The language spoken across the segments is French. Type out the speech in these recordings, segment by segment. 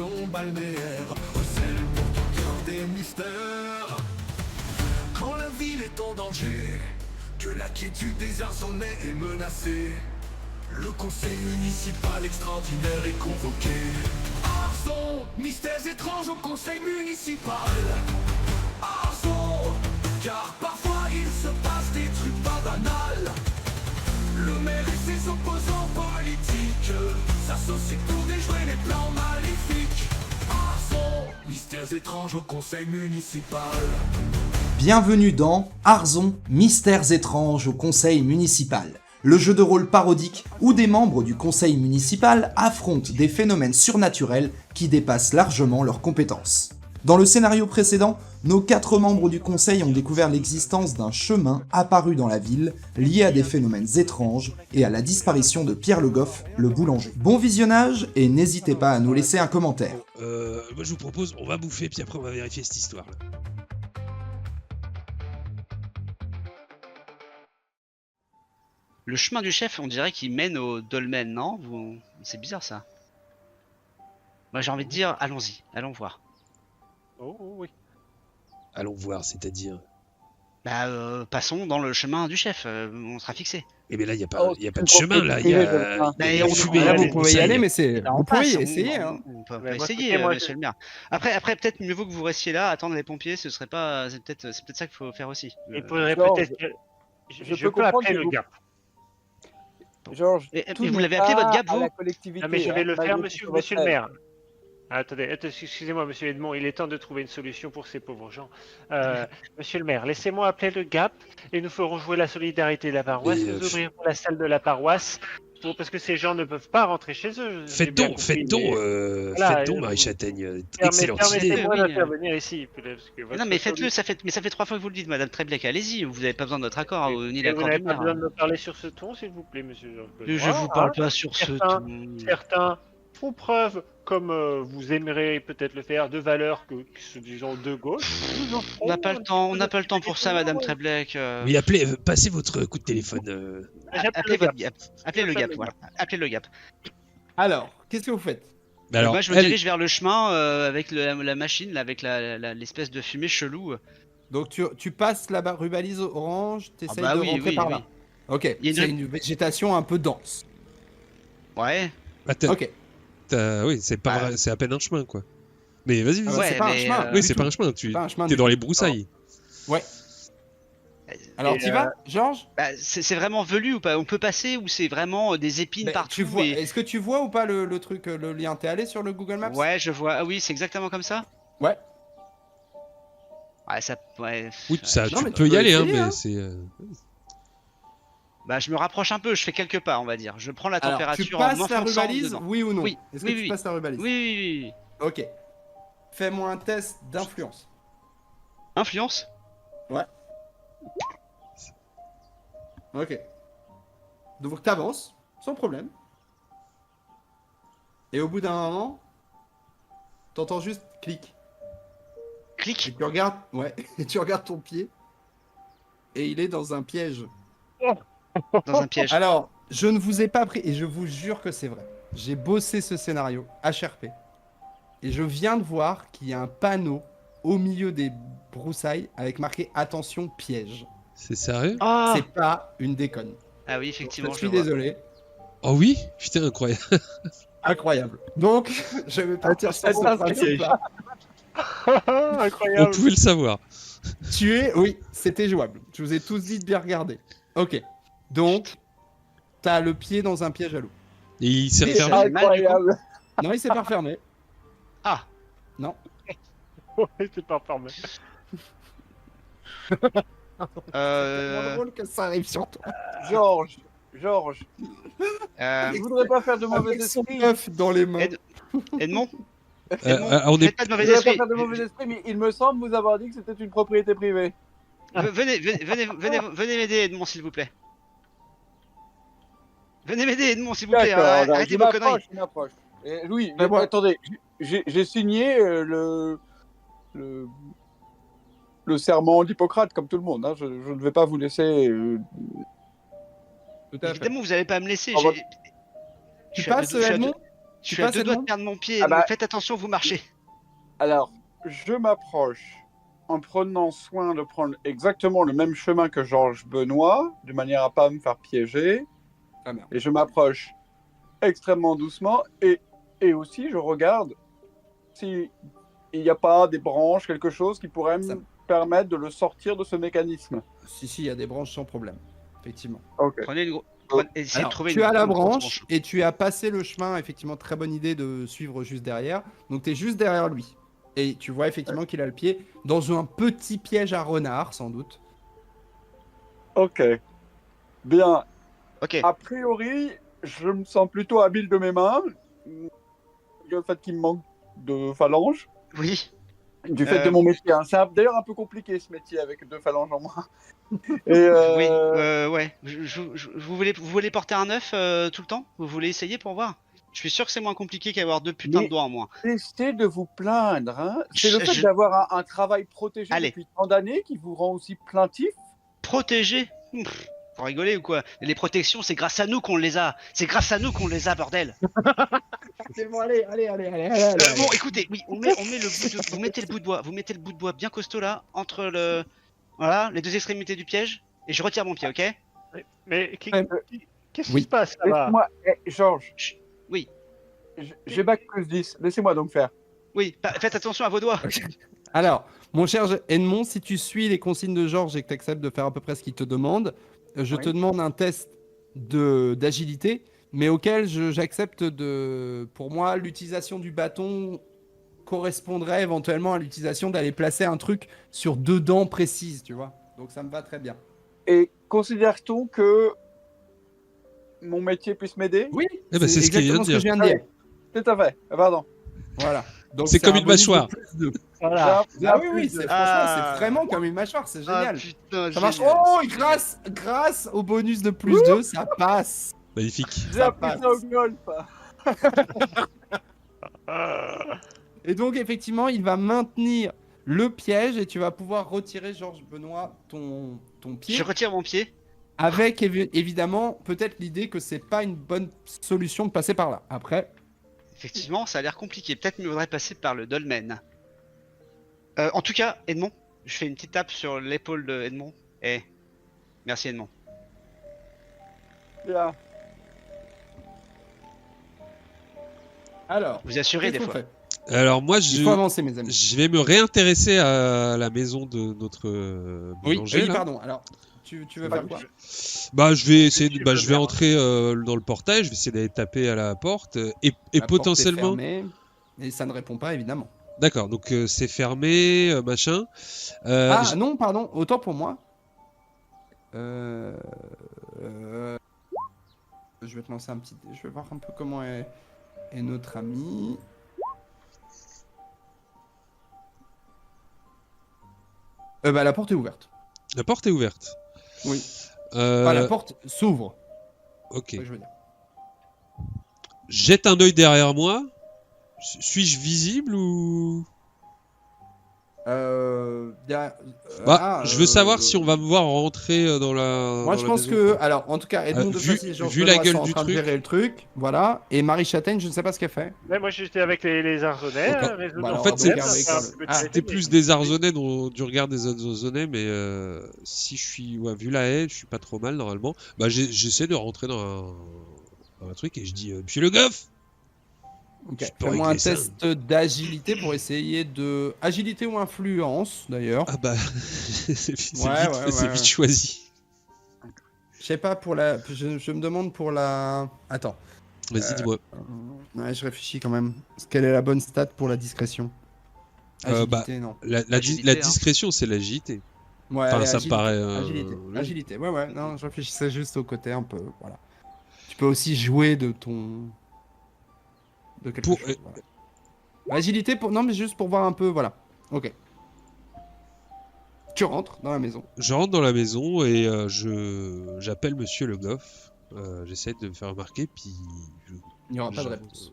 station balnéaire, recèle pour tenir des mystères. Quand la ville est en danger, que la quiétude des Arzonnais est menacée, le conseil municipal extraordinaire est convoqué. Arzon, mystères étranges au conseil municipal. Arzon, car parfois il se passe des trucs pas banals. Le maire et ses opposants politiques s'associent pour déjouer les plans maléfiques. Arzon, mystères étranges au conseil municipal. Bienvenue dans Arzon, mystères étranges au conseil municipal, le jeu de rôle parodique où des membres du conseil municipal affrontent des phénomènes surnaturels qui dépassent largement leurs compétences. Dans le scénario précédent, nos 4 membres du conseil ont découvert l'existence d'un chemin apparu dans la ville, lié à des phénomènes étranges et à la disparition de Pierre Le Goff, le boulanger. Bon visionnage et n'hésitez pas à nous laisser un commentaire. Moi je vous propose, on va bouffer puis après on va vérifier cette histoire. Le chemin du chef, on dirait qu'il mène au dolmen, non? C'est bizarre ça. Moi j'ai envie de dire, allons-y, allons voir. Oh oui. Allons voir, c'est-à-dire. Passons dans le chemin du chef, on sera fixé. Eh bien là, il n'y a pas de chemin, là. Il y a on fumée. là, Vous pouvez y aller, mais vous pouvez passe, essayer. Hein. On peut Ouais, moi, essayer, écoutez, moi, monsieur le maire. Après peut-être mieux vaut que vous restiez là, attendre les pompiers, ce serait pas, c'est peut-être ça qu'il faut faire aussi. Il faudrait Georges, peut-être que... je Je peux peux comprendre appeler que le vous- gap. Georges, Et tout vous n'est l'avez appelé pas votre gap, à vous la collectivité. Ah mais je vais hein, le faire, malgré tout monsieur votre le aide. maire. Attendez, excusez-moi, monsieur Edmond, il est temps de trouver une solution pour ces pauvres gens. Monsieur le maire, laissez-moi appeler le GAP et nous ferons jouer la solidarité de la paroisse. Et, Nous ouvrirons la salle de la paroisse parce que ces gens ne peuvent pas rentrer chez eux. j'ai bien compris, mais- Voilà, Marie Châtaigne. Excellente idée. Permettez-moi Oui. d'intervenir ici. Parce que votre Non mais faites-le, solution- ça fait 3 fois que vous le dites, madame Treblec, allez-y, vous n'avez pas besoin de notre accord, ni Et vous l'accord n'avez du pas maire. besoin de me parler sur ce ton, s'il vous plaît, monsieur Jean-Claude. Je vous parle pas sur ce Certains- ton. Certains font preuve, comme vous aimerez peut-être le faire, de valeurs qui sont disons de gauche. Nous en On n'a ferons pas un le petit temps, on peu n'a de pas le temps pour ça, madame solidarité. Treblec. Oui, passez votre coup de téléphone. J'appelle Appelez le votre gap. gap. Appelez le J'appelle gap, le voilà. Appelez le gap. Alors, qu'est-ce que vous faites? Mais alors, Moi je me elle- dirige vers le chemin avec la machine, là, avec l'espèce de fumée chelou. Donc tu passes la rue balise orange, t'essayes bah de oui, rentrer oui, par oui. là. Ok, Il y a c'est une- une végétation un peu dense. Ouais. Attends, Ok. oui, c'est pas, c'est à peine un chemin, quoi. Mais vas-y, Ah vas-y. bah, Ouais, c'est pas un mais, chemin. Oui, du c'est tout. pas un chemin. C'est pas un chemin T'es du dans tout. les broussailles. Ouais. Alors Et, t'y vas, Georges? C'est vraiment velu ou pas? On peut passer ou c'est vraiment des épines Ben, partout tu vois, et- est-ce que tu vois ou pas le truc, le lien? T'es allé sur le Google Maps? Ouais, je vois. Ah oui, c'est exactement comme ça? Ouais. Ouais, ça. Ouais. Oui, ça, Non, tu mais peux tu y peux aller, hein, essayer, mais hein. c'est. Bah, je me rapproche un peu, je fais quelques pas, on va dire. Je prends la Alors, tu température en passes la rue m'enfonçant balise, dedans. oui ou non? Oui, Est-ce oui, que tu oui. passes la rue balise? Oui, oui, oui, oui. Ok. Fais-moi un test d'influence. Influence? Ok. Donc t'avances, sans problème. Et au bout d'un moment, t'entends juste clic. Et Clic. tu regardes, ouais, et tu regardes ton pied. Et il est dans un piège. Dans un piège. Alors, je ne vous ai pas pris, et je vous jure que c'est vrai. J'ai bossé ce scénario, HRP. Et je viens de voir qu'il y a un panneau au milieu des broussailles avec marqué attention piège. C'est sérieux? Ah, C'est pas une déconne. ah oui, Donc, effectivement, je je suis le vois. désolé. Oh oui? Putain, incroyable. Incroyable. Donc, je vais partir sur ce principe-là. On Incroyable. pouvait le savoir. Tu es, oui, c'était jouable. Je vous ai tous dit de bien regarder. Ok. Donc, t'as le pied dans un piège à loup. Et il s'est Mais refermé. ça- mal, du coup. Incroyable. Non, il s'est pas refermé. Ah, C'est pas fermé. C'est tellement drôle que ça arrive sur toi. Georges, euh, je voudrais pas faire de mauvais Avec son esprit. œuf dans les mains. Ed- Edmond? Edmond, on est. faites pas de Je mauvais voudrais pas esprit. faire de mauvais esprit, mais il me semble vous avoir dit que c'était une propriété privée. Venez m'aider, Edmond, s'il vous plaît. Venez m'aider, Edmond, s'il vous plaît. D'accord, Arrêtez je vos conneries. m'approche. Louis, Mais moi- attendez, j'ai signé le serment d'Hippocrate comme tout le monde. Hein. Je ne vais pas vous laisser. Tout à fait. Évidemment, vous allez pas me laisser. Ah, j'ai- Tu je suis à passes, deux- je suis à deux- Edmond? Je Tu suis à passes, 2 doigts de Edmond perdre mon pied. Ah bah- Faites attention, vous marchez. Alors, je m'approche en prenant soin de prendre exactement le même chemin que Georges Benoît, de manière à pas me faire piéger. Ah merde. Et je m'approche extrêmement doucement. Et aussi, je regarde s'il n'y a pas des branches, quelque chose qui pourrait Ça- me permettre de le sortir de ce mécanisme. Si, il y a des branches sans problème. Effectivement. Ok. Essayez de Alors, trouver tu as la une grosse branche et tu as passé le chemin. Effectivement, très bonne idée de suivre juste derrière. Donc, tu es juste derrière lui. Et tu vois effectivement qu'il a le pied dans un petit piège à renard, sans doute. Ok. Bien. Ok. A priori, je me sens plutôt habile de mes mains. Le fait qu'il me manque de phalanges. Oui. Du fait de mon métier. Hein. C'est d'ailleurs un peu compliqué ce métier avec 2 phalanges en moins. Et Oui. Ouais. Vous voulez porter un œuf tout le temps? Vous voulez essayer pour voir? Je suis sûr que c'est moins compliqué qu'avoir 2 putains Mais- de doigts en moins. Cessez de vous plaindre. Hein. C'est le fait Je- d'avoir un travail protégé Allez. depuis tant d'années qui vous rend aussi plaintif. Protégé? Faut rigoler ou quoi? Les protections, c'est grâce à nous qu'on les a. C'est grâce à nous qu'on les a, bordel. C'est bon, allez. Bon, écoutez, oui, on met le bout de, vous mettez le bout de bois bien costaud là, entre les 2 extrémités du piège, et je retire mon pied, ok? Mais qu'est-ce Oui. qui se passe là-bas? Laisse-moi, Georges, Oui, j'ai bac plus 10. Laissez-moi donc faire. oui, faites attention à vos doigts. Alors, mon cher Edmond, si tu suis les consignes de Georges et que tu acceptes de faire à peu près ce qu'il te demande, je te Oui. demande un test d'agilité, mais auquel j'accepte de. Pour moi, l'utilisation du bâton correspondrait éventuellement à l'utilisation d'aller placer un truc sur 2 dents précises, tu vois. Donc ça me va très bien. Et considère-t-on que mon métier puisse m'aider? Oui, Eh ben, c'est ce qu'il vient exactement de ce que je dire. viens de dire. Tout à fait. Pardon. Voilà. Donc C'est comme un une bonus de mâchoire. plus 2. Voilà. Ah oui, oui, c'est franchement, c'est vraiment comme une mâchoire, c'est génial. Ah putain, Ça marche. génial. Oh, et grâce au bonus de plus 2, ça passe. Magnifique. J'ai Ça appris passe. ça au golf. Et donc, effectivement, il va maintenir le piège et tu vas pouvoir retirer, Georges Benoît, ton pied. Je retire mon pied. Avec évidemment, peut-être l'idée que c'est pas une bonne solution de passer par là. Après, Effectivement, ça a l'air compliqué. Peut-être qu'il me faudrait passer par le dolmen. En tout cas, Edmond, je fais une petite tape sur l'épaule de Edmond. Merci Edmond. Bien. alors, Vous assurez des qu'est-ce qu'on fois. fait Alors moi, Il faut avancer, mes amis. je vais me réintéresser à la maison de notre Oui, boulanger. là. pardon. Alors, tu veux faire quoi? Bah, je vais essayer, Tu bah, veux je vais bien. entrer dans le portail, je vais essayer d'aller taper à la porte et La porte est potentiellement. fermée, et ça ne répond pas, évidemment. D'accord, donc c'est fermé, machin. Ah non, pardon, autant pour moi. Je vais te lancer un petit. Je vais voir un peu comment est notre ami. La porte est ouverte. La porte est ouverte. Oui. Euh, Enfin, la porte s'ouvre. Ok. c'est ce que je veux dire. Jette un œil derrière moi. Suis-je visible ou je veux savoir si on va me voir rentrer dans la. Moi, dans je la pense maison. que. Alors, en tout cas, Edmond de vu- Facy et Georges vu la Benoît gueule sont en du train de truc. gérer le truc. Voilà. Et Marie Châtaigne, je ne sais pas ce qu'elle fait. Mais moi j'étais avec les Arzenais. Donc, résoudre bah, le alors, en fait, problème, regardez, ça fait un regardez. peu de Ah, C'était télé. plus des Arzonnais du regard des Arzonnais, mais si je suis. Ouais, vu la haie, je suis pas trop mal normalement. Bah, j'essaie de rentrer dans un truc et je dis Monsieur Le Goff. Ok. Je peux Fais-moi un régler ça. test d'agilité pour essayer de. Agilité ou influence, d'ailleurs. Ah bah, c'est vite, Ouais. vite choisi. Je sais pas pour la. Je me demande pour la. Attends. Vas-y, dis-moi. Ouais, je réfléchis quand même. Quelle est la bonne stat pour la discrétion? Agilité, non. La discrétion, c'est l'agilité. Ouais, Enfin, allez, ça me agilité. paraît. Agilité. logique. Agilité. Ouais. Non, je réfléchissais juste au côté un peu. Voilà. Tu peux aussi jouer de ton. De quelque Pour- chose. Voilà. Agilité pour. Non, mais juste pour voir un peu. Voilà. Ok. Tu rentres dans la maison. Je rentre dans la maison et j'appelle Monsieur Le Goff. J'essaie de me faire remarquer, puis Il n'y aura pas de je- réponse.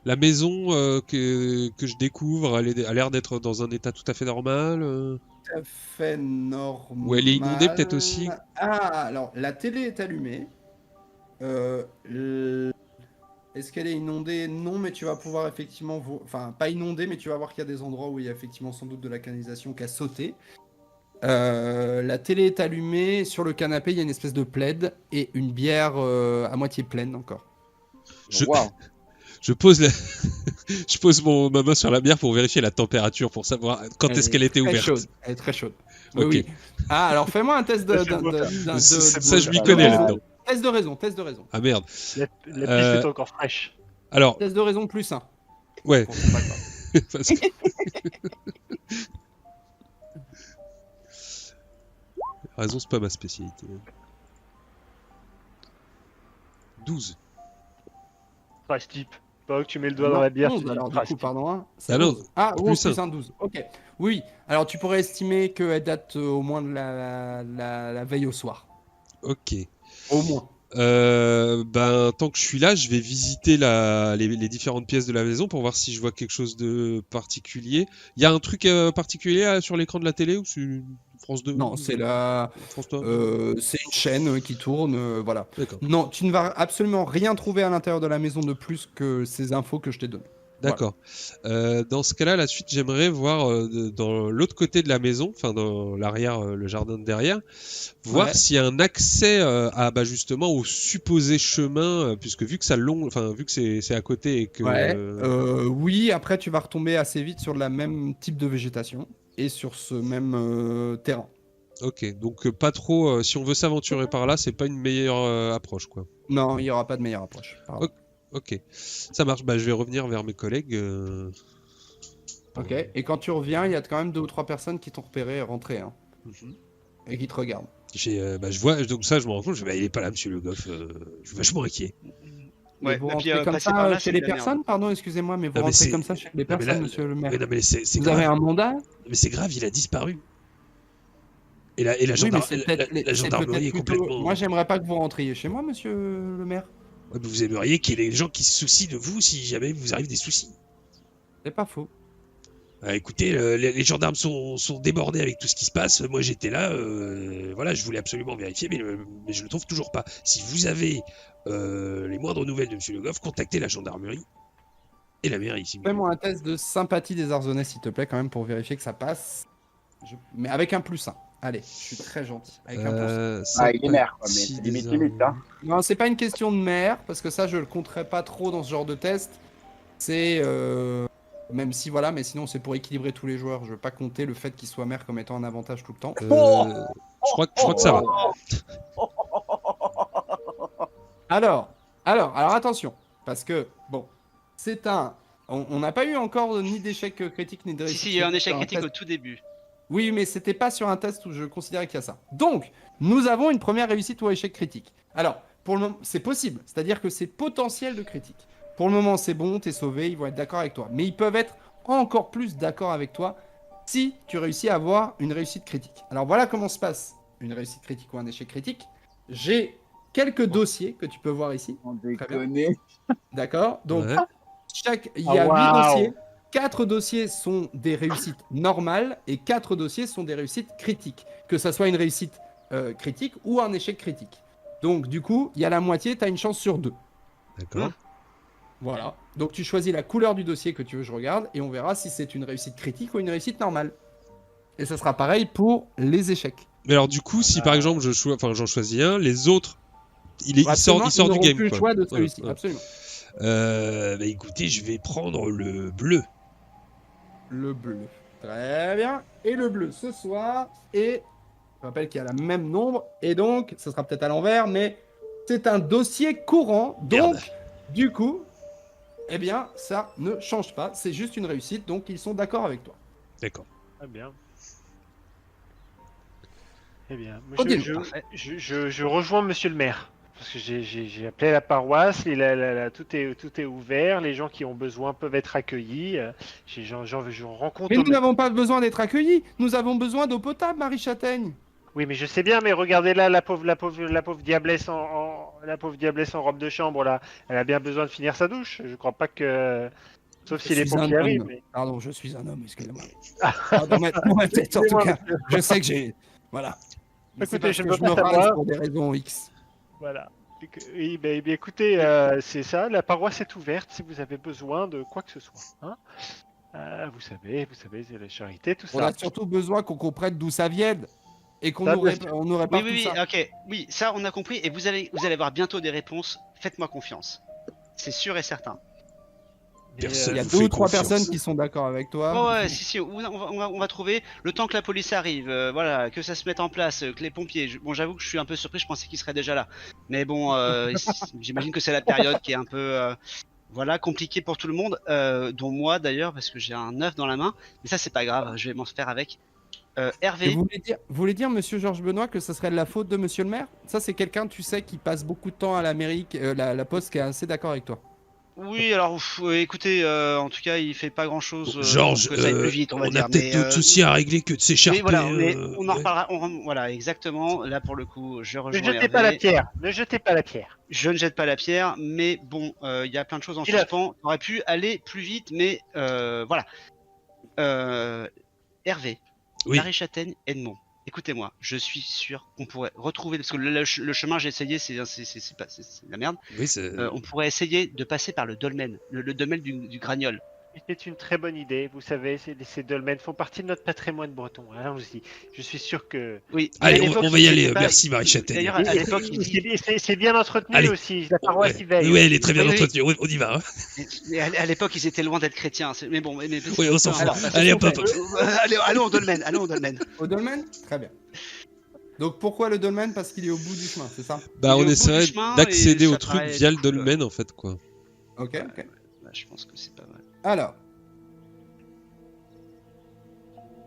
La maison que je découvre, elle a l'air d'être dans un état tout à fait normal. Tout à fait normal. Ou elle est inondée, peut-être aussi. Ah, alors la télé est allumée. Est-ce qu'elle est inondée? Non, mais tu vas pouvoir effectivement... Enfin, pas inondée, mais tu vas voir qu'il y a des endroits où il y a effectivement sans doute de la canalisation qui a sauté. La télé est allumée. Sur le canapé, il y a une espèce de plaid et une bière à moitié pleine encore. Je, Waouh. je pose, je pose ma main sur la bière pour vérifier la température, pour savoir quand est-ce qu'elle était très ouverte. chaude. Elle est très chaude. Oui, Ok. oui. Ah, alors fais-moi un test de... Ça, je m'y connais là-dedans. Test de raison, test de raison. Ah merde. La piste est encore fraîche. Alors, Test de raison plus 1. ouais. Pour ton background. Parce que- Raison, c'est pas ma spécialité. 12. Trash type. Pas que tu mets le doigt dans la bière. 11, tu dis alors du trash coup, type. pardon. Hein, Ah non, 11. Ah, plus 11 plus un. 1, 12. Ok. Oui, alors tu pourrais estimer qu'elle date au moins de la veille au soir. Ok. Au moins. Ben, tant que je suis là, je vais visiter les différentes pièces de la maison pour voir si je vois quelque chose de particulier. Il y a un truc particulier sur l'écran de la télé ou c'est France 2? Non, c'est France 3. c'est une chaîne qui tourne, voilà. D'accord. Non, tu ne vas absolument rien trouver à l'intérieur de la maison de plus que ces infos que je t'ai données. D'accord. Dans ce cas-là, la suite, j'aimerais voir dans l'autre côté de la maison, enfin dans l'arrière, le jardin de derrière, voir Ouais. s'il y a un accès justement au supposé chemin, puisque vu que ça vu que c'est à côté et que Oui, après tu vas retomber assez vite sur le même type de végétation et sur ce même terrain. ok, donc pas trop. Si on veut s'aventurer par là, c'est pas une meilleure approche, quoi. Non, il n'y aura pas de meilleure approche. Pardon. Ok, ça marche. Bah, je vais revenir vers mes collègues. Ok, et quand tu reviens, il y a quand même 2 ou 3 personnes qui t'ont repéré rentrer hein, Mhm. et qui te regardent. Je vois, donc ça, je me rends compte. Il est pas là, Monsieur Le Goff. Je suis vachement inquiet. Mais Ouais, vous et puis, rentrez comme passer ça par là, chez c'est les de la personnes, pardon, excusez-moi, mais vous mais rentrez c'est- comme ça chez les mais personnes, là- monsieur le maire. Mais non, mais c'est Vous grave. avez un mandat? Mais c'est grave, il a disparu. Et la, Oui, mais gendarme- c'est peut-être la c'est gendarmerie est peut-être plutôt- complètement. Moi, j'aimerais pas que vous rentriez chez moi, monsieur le maire. Ouais, mais vous aimeriez qu'il y ait des gens qui se soucient de vous si jamais vous arrive des soucis. C'est pas faux. Écoutez, les gendarmes sont débordés avec tout ce qui se passe. Moi, j'étais là. Voilà, je voulais absolument vérifier, mais je le trouve toujours pas. Si vous avez les moindres nouvelles de Monsieur Le Goff, contactez la gendarmerie et la mairie. S'il vous plaît. Fais-moi un test de sympathie des Arzonnais, s'il te plaît, quand même, pour vérifier que ça passe. Mais avec un plus 1. Allez, je suis très gentil. Avec un plus 1. Ah, il est maire, quoi, mais sympathie c'est des limite, limite, hein. Non, c'est pas une question de maire, parce que ça, je le compterai pas trop dans ce genre de test. C'est. Même si, voilà, mais sinon, c'est pour équilibrer tous les joueurs. Je veux pas compter le fait qu'il soit maire comme étant un avantage tout le temps. Je crois que ça va. Alors attention, parce que, bon, c'est un... On n'a pas eu encore ni d'échec critique ni de Si, réussite. si, il y a eu un échec sur critique test. au tout début. Oui, mais c'était pas sur un test où je considérais qu'il y a ça. Donc, nous avons une première réussite ou échec critique. Alors, pour le moment, c'est possible, c'est-à-dire que c'est potentiel de critique. Pour le moment, c'est bon, t'es sauvé, ils vont être d'accord avec toi. Mais ils peuvent être encore plus d'accord avec toi si tu réussis à avoir une réussite critique. Alors voilà comment se passe une réussite critique ou un échec critique. J'ai quelques dossiers que tu peux voir ici. On bien. déconne. D'accord? Donc, Ouais. il y a 8 waouh. dossiers. 4 dossiers sont des réussites normales et 4 dossiers sont des réussites critiques. Que ça soit une réussite critique ou un échec critique. Donc, du coup, il y a la moitié, tu as une chance sur 2. D'accord. Voilà. Donc, tu choisis la couleur du dossier que tu veux que je regarde et on verra si c'est une réussite critique ou une réussite normale. Et ça sera pareil pour les échecs. Mais alors, du coup, si par exemple j'en choisis un, les autres, il sort Absolument, du ils n'auront game. plus le quoi. choix de Ouais, celui-ci. ouais. Absolument. Bah, écoutez, je vais prendre le bleu. Le bleu. Très bien. Et le bleu ce soir. Et je rappelle qu'il y a le même nombre. Et donc, ça sera peut-être à l'envers, mais c'est un dossier courant. Donc, Merde. du coup, eh bien, ça ne change pas. C'est juste une réussite. Donc, ils sont d'accord avec toi. D'accord. Très bien. Eh bien, moi, Odile. je rejoins monsieur le maire. Parce que j'ai appelé la paroisse, tout est ouvert, les gens qui ont besoin peuvent être accueillis. Je rencontre. Mais nous n'avons pas besoin d'être accueillis. Nous avons besoin d'eau potable, Marie Châtaigne. Oui, mais je sais bien, mais regardez là, la pauvre diablesse la pauvre diablesse en robe de chambre là, elle a bien besoin de finir sa douche. Je crois pas que, sauf si les Je suis un pompiers arrivent. homme. Mais... Pardon, je suis un homme, excusez-moi. Dans ma tête, en tout cas. Je sais que j'ai... Voilà. Mais c'est Écoutez, parce je que peux je pas me rase savoir. pour des raisons X. Voilà. Oui, écoutez, c'est ça, la paroisse est ouverte si vous avez besoin de quoi que ce soit. Hein. Vous savez, c'est la charité, tout On ça. a surtout besoin qu'on comprenne d'où ça vienne et qu'on Ça, nous, bien sûr. on nous Oui, répare oui, tout oui, ça. ok. Oui, ça, on a compris. Et vous allez avoir bientôt des réponses. Faites-moi confiance. C'est sûr et certain. Personne Il y a vous 2 fait ou 3 confiance. personnes qui sont d'accord avec toi. Ouais, ouais, si, on va trouver le temps que la police arrive, voilà, que ça se mette en place, que les pompiers. Bon, j'avoue que je suis un peu surpris, je pensais qu'ils seraient déjà là. Mais bon, j'imagine que c'est la période qui est un peu, voilà, compliquée pour tout le monde, dont moi d'ailleurs, parce que j'ai un œuf dans la main. Mais ça, c'est pas grave, je vais m'en faire avec. Et Hervé, vous voulez dire, monsieur Georges Benoît, que ça serait de la faute de monsieur le maire? Ça, c'est quelqu'un, tu sais, qui passe beaucoup de temps à la mairie, la poste, qui est assez d'accord avec toi. oui, alors, écoutez, en tout cas, il fait pas grand-chose Georges, pour que ça aille plus vite, on va on dire. a peut-être Mais, d'autres soucis à régler que de s'écharper. oui, voilà, mais on en ouais. reparlera. Voilà, exactement. Là, pour le coup, je Ne rejoins jetez pas la Hervé. pierre. Ne jetez pas la pierre. Je ne jette pas la pierre, mais bon, il y a plein de choses en Il a- suspens. Ça aurait pu aller plus vite, mais voilà. Hervé, Oui. Marie-Châtaigne, Edmond. Écoutez-moi, je suis sûr qu'on pourrait retrouver, parce que le chemin j'ai essayé, c'est la merde. Oui, c'est- On pourrait essayer de passer par le dolmen, le dolmen du Gragnol. C'est une très bonne idée. Vous savez, ces dolmens font partie de notre patrimoine breton. Allons-y. Je suis sûr que. Oui. Allez, mais à l'époque, on va y ils aller. étaient pas- Merci Marie-Châtaigne. D'ailleurs, à l'époque, il dit. C'est bien entretenu Allez. aussi. La paroisse Ouais. y veille. Oui, elle est très bien Oui, oui. entretenue. On y va. Hein. Mais à l'époque, ils étaient loin d'être chrétiens. Mais bon, Oui, on s'en fout. Alors, Allez, hop, hop. allons au dolmen, allons au dolmen. Au dolmen? Très bien. Donc pourquoi le dolmen? Parce qu'il est au bout du chemin, c'est ça? Il Bah, est on au bout essaierait du chemin d'accéder et au ça truc paraît via le cool. dolmen en fait, quoi. Ok, ok. Bah, je pense que c'est pas mal. Alors.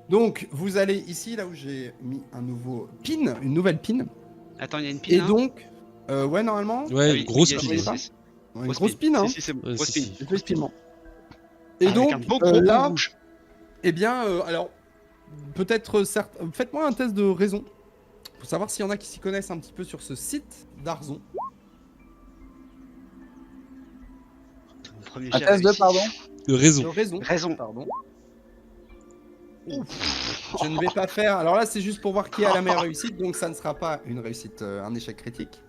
Donc, vous allez ici, là où j'ai mis un nouveau pin, une nouvelle pin. Attends, il y a une Et pile. hein donc, ouais, normalement, Ouais, Ah oui, une grosse yes, pile. yes, pile. yes. une grosse pin, hein. Si, c'est bon. Ouais, Grosse si, pile. si. Effectivement. Et Avec donc, un beau gros là, pont rouge. eh bien, alors, peut-être, faites-moi un test de raison. Pour savoir s'il y en a qui s'y connaissent un petit peu sur ce site d'Arzon. Mon premier Un jet test de réussi. pardon De De raison. raison. Raison. Pardon. Je ne vais pas faire. Alors là, c'est juste pour voir qui a la meilleure réussite, donc ça ne sera pas une réussite, un échec critique.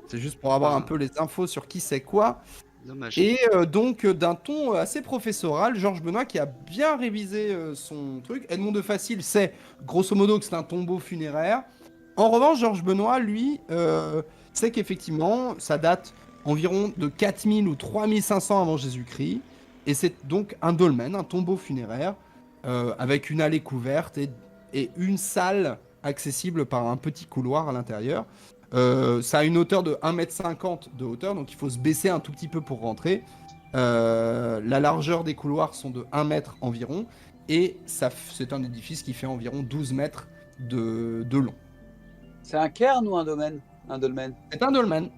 C'est juste pour avoir un peu les infos sur qui c'est quoi. Dommage. Et donc, d'un ton assez professoral, Georges Benoît qui a bien révisé son truc. Edmond de Facile sait, grosso modo, que c'est un tombeau funéraire. En revanche, Georges Benoît, lui, sait qu'effectivement, ça date environ de 4000 ou 3500 avant Jésus-Christ. Et c'est donc un dolmen, un tombeau funéraire, avec une allée couverte et une salle accessible par un petit couloir à l'intérieur. Ça a une hauteur de 1,50 m de hauteur, donc il faut se baisser un tout petit peu pour rentrer. La largeur des couloirs sont de 1 mètre environ, et c'est un édifice qui fait environ 12 mètres de long. C'est un cairn ou un domaine? Un dolmen. C'est un dolmen.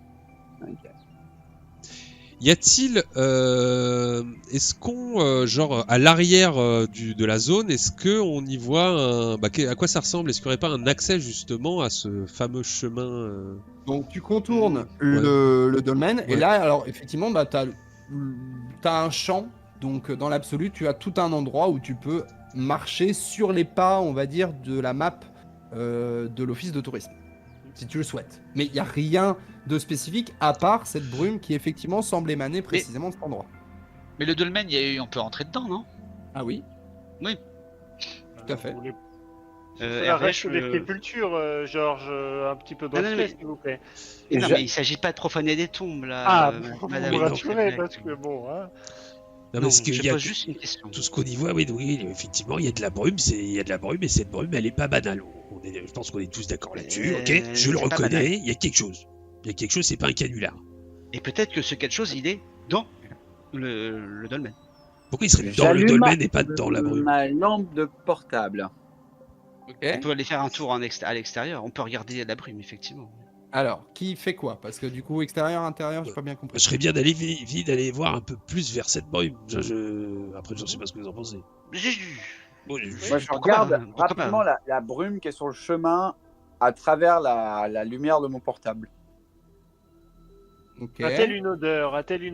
Ok. Y a-t-il, est-ce qu'on, genre, à l'arrière de la zone, est-ce que on y voit à quoi ça ressemble? Est-ce qu'il n'y aurait pas un accès justement à ce fameux chemin Donc tu contournes le dolmen, et Ouais. là, alors effectivement, bah, t'as un champ, donc dans l'absolu, tu as tout un endroit où tu peux marcher sur les pas, on va dire, de la map de l'office de tourisme, si tu le souhaites. Mais il n'y a rien de spécifique, à part cette brume qui effectivement semble émaner précisément de cet endroit. Mais le dolmen, on peut rentrer dedans, non? Ah oui? Oui. Tout à fait. Vous voulez- Hervé, La reste je- des sépultures, Georges, un petit peu Non, non, bracelet, mais- s'il vous plaît. Non, Je- mais il s'agit pas de profaner des tombes là, Ah, madame. vous non, rassurez, parce que bon, hein. Non, Non, parce qu'il je y a pose juste une question. tout ce qu'on y voit, oui, effectivement, il y a de la brume, il y a de la brume, et cette brume, elle est pas banale. Je pense qu'on est tous d'accord là-dessus, ok? Je le c'est pas banal. reconnais, il y a quelque chose. Il y a quelque chose, c'est pas un canular. Et peut-être que ce quelque chose, il est dans le dolmen. Pourquoi il serait dans le J'allume dolmen et pas dans la brume? ma lampe de portable. On peut aller faire un tour à l'extérieur. On peut regarder la brume, effectivement. Alors, qui fait quoi? Parce que du coup, extérieur, intérieur, j'ai pas bien Je compris. serais bien d'aller vite d'aller voir un peu plus vers cette brume. Après, je sais pas ce que vous en pensez. Bon, Moi, je Pourquoi pas, regarde pourquoi pas. rapidement la brume qui est sur le chemin à travers la lumière de mon portable. Ok. A-t-elle une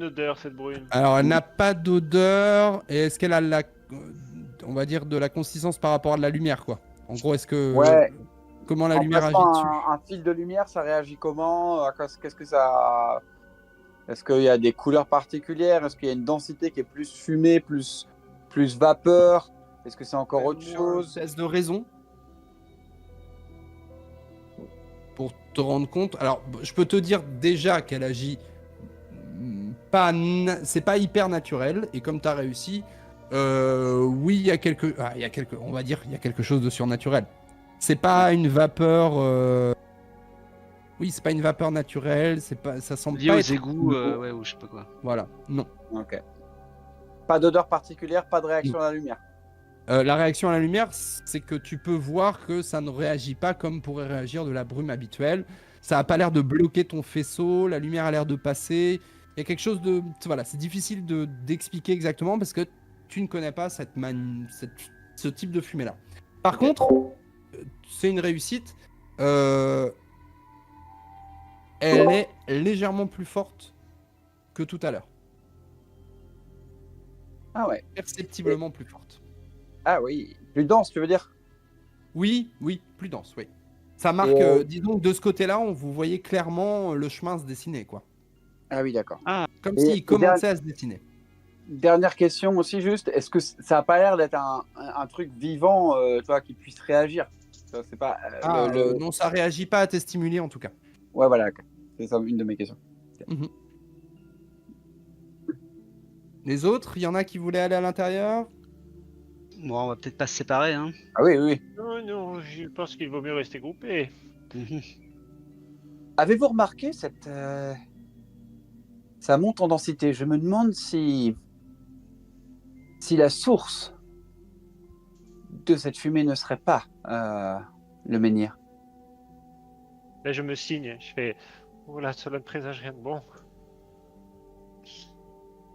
odeur, cette brune? Alors, elle n'a pas d'odeur. Et est-ce qu'elle a on va dire, de la consistance par rapport à de la lumière, quoi? En gros, est-ce que... Ouais. Comment la En lumière agit passant dessus. un fil de lumière, ça réagit comment? Qu'est-ce que ça... Est-ce qu'il y a des couleurs particulières? Est-ce qu'il y a une densité qui est plus fumée, plus vapeur? Est-ce que c'est encore autre chose? Test de raison. Pour te rendre compte. Alors, je peux te dire déjà qu'elle agit pas. C'est pas hyper naturel. Et comme tu as réussi, oui, il y a quelque. On va dire, il y a quelque chose de surnaturel. C'est pas une vapeur. Oui, c'est pas une vapeur naturelle. C'est pas. Ça semble Lié pas aux être. égouts, ouais, ou je sais pas quoi. Voilà. Non. Ok. Pas d'odeur particulière, pas de réaction à la lumière. La réaction à la lumière, c'est que tu peux voir que ça ne réagit pas comme pourrait réagir de la brume habituelle. Ça n'a pas l'air de bloquer ton faisceau, la lumière a l'air de passer. Il y a quelque chose de... Voilà, c'est difficile d'expliquer exactement parce que tu ne connais pas ce type de fumée-là. Par contre, c'est une réussite. Elle est légèrement plus forte que tout à l'heure. Ah ouais. Perceptiblement plus forte. Ah oui. Plus dense, tu veux dire? Oui, plus dense, oui. Ça marque, disons que de ce côté-là, vous voyez clairement le chemin se dessiner, quoi. Ah oui, d'accord. Comme Et s'il commençait à se dessiner. Dernière question aussi, juste. Est-ce que ça n'a pas l'air d'être un truc vivant, tu vois, qui puisse réagir? Ça, c'est pas, Non, ça réagit pas à tes stimuli, en tout cas. Ouais, voilà. C'est ça, une de mes questions. Mhm. Les autres, il y en a qui voulaient aller à l'intérieur? Bon, on va peut-être pas se séparer, hein. Ah oui, oui. Non, je pense qu'il vaut mieux rester groupé. Avez-vous remarqué ça monte en densité. Je me demande si la source de cette fumée ne serait pas le menhir. Là, je me signe. Je fais. Oh là, cela ne présage rien de bon.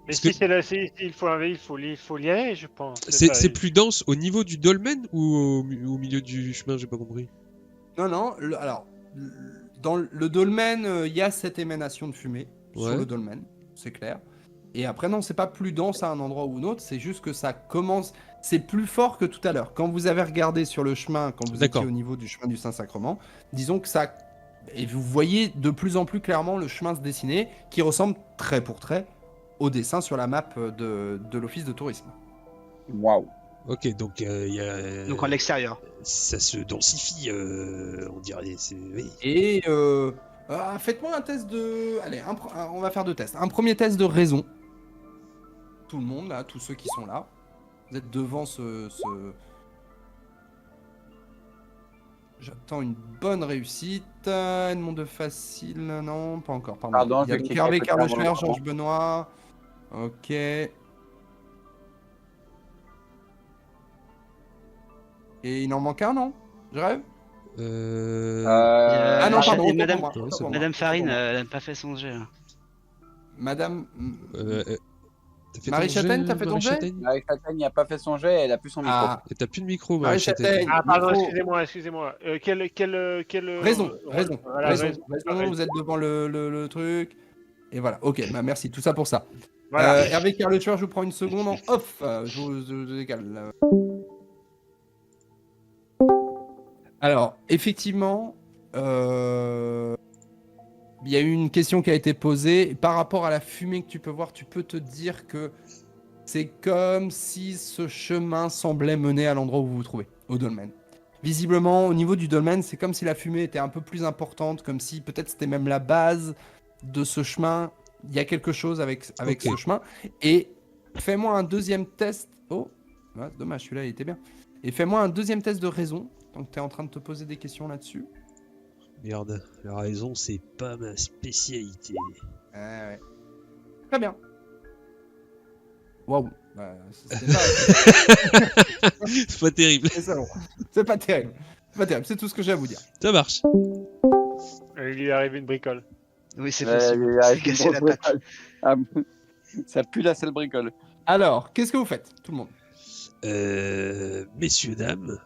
Mais Est-ce si que- c'est là, il faut y aller, je pense. C'est plus dense au niveau du dolmen ou au milieu du chemin, j'ai pas compris. Non, alors, dans le dolmen, il y a cette émanation de fumée sur Ouais. le dolmen, c'est clair. Et après, non, c'est pas plus dense à un endroit ou un autre, c'est juste que ça commence... C'est plus fort que tout à l'heure. Quand vous avez regardé sur le chemin, quand vous D'accord. étiez au niveau du chemin du Saint-Sacrement, disons que ça... Et vous voyez de plus en plus clairement le chemin se dessiner, qui ressemble trait pour trait au dessin sur la map de l'office de tourisme. Waouh. Ok, donc il y a. Donc à l'extérieur. Ça se densifie, on dirait. Oui. Et faites-moi un test de... Allez, on va faire deux tests. Un premier test de raison. Tout le monde, là, tous ceux qui sont là. Vous êtes devant ce... J'attends une bonne réussite. Edmond de facile, non, pas encore. Pardon, Il y a je clique Hervé, à côté Carl avant Schler, le Georges Benoît. Ok. Et il en manque un, non? Je rêve? Ah non, pardon, et autant Madame, pour moi, autant pour moi. Madame Farine, Autant pour moi. elle n'a pas fait son jet. Là. Madame... T'as fait Marie ton Châtaigne, jet, t'as fait ton Marie jet Châtaigne Marie Châtaigne n'a pas fait son jet, elle a plus son micro. Ah, Et t'as plus de micro, Marie Marie Châtaigne. Châtaigne. Ah, pardon, Micro. excusez-moi. Raison. Voilà, Raison, raison. vous êtes devant le truc. Et voilà, ok, bah merci, tout ça pour ça. Voilà. Hervé Carletueur, je vous prends une seconde en off. Je vous décale. Alors, effectivement, il y a eu une question qui a été posée. Par rapport à la fumée que tu peux voir, tu peux te dire que c'est comme si ce chemin semblait mener à l'endroit où vous vous trouvez, au dolmen. Visiblement, au niveau du dolmen, c'est comme si la fumée était un peu plus importante, comme si peut-être c'était même la base de ce chemin. Il y a quelque chose avec Ok. ce chemin. Et fais-moi un deuxième test. Oh, ouais, dommage, celui-là, il était bien. Et fais-moi un deuxième test de raison. Donc, tu es en train de te poser des questions là-dessus. Merde, la raison, c'est pas ma spécialité. Ouais. Très bien. Waouh. Bah, c'était pas... C'est pas terrible. c'est ça, bon. C'est pas terrible. C'est pas terrible, c'est tout ce que j'ai à vous dire. Ça marche. Il lui est arrivé une bricole. Oui, c'est Ouais, possible. il a C'est cassé la patte. Ah, ça pue la selle bricole. Alors, qu'est-ce que vous faites, tout le monde? Messieurs, dames,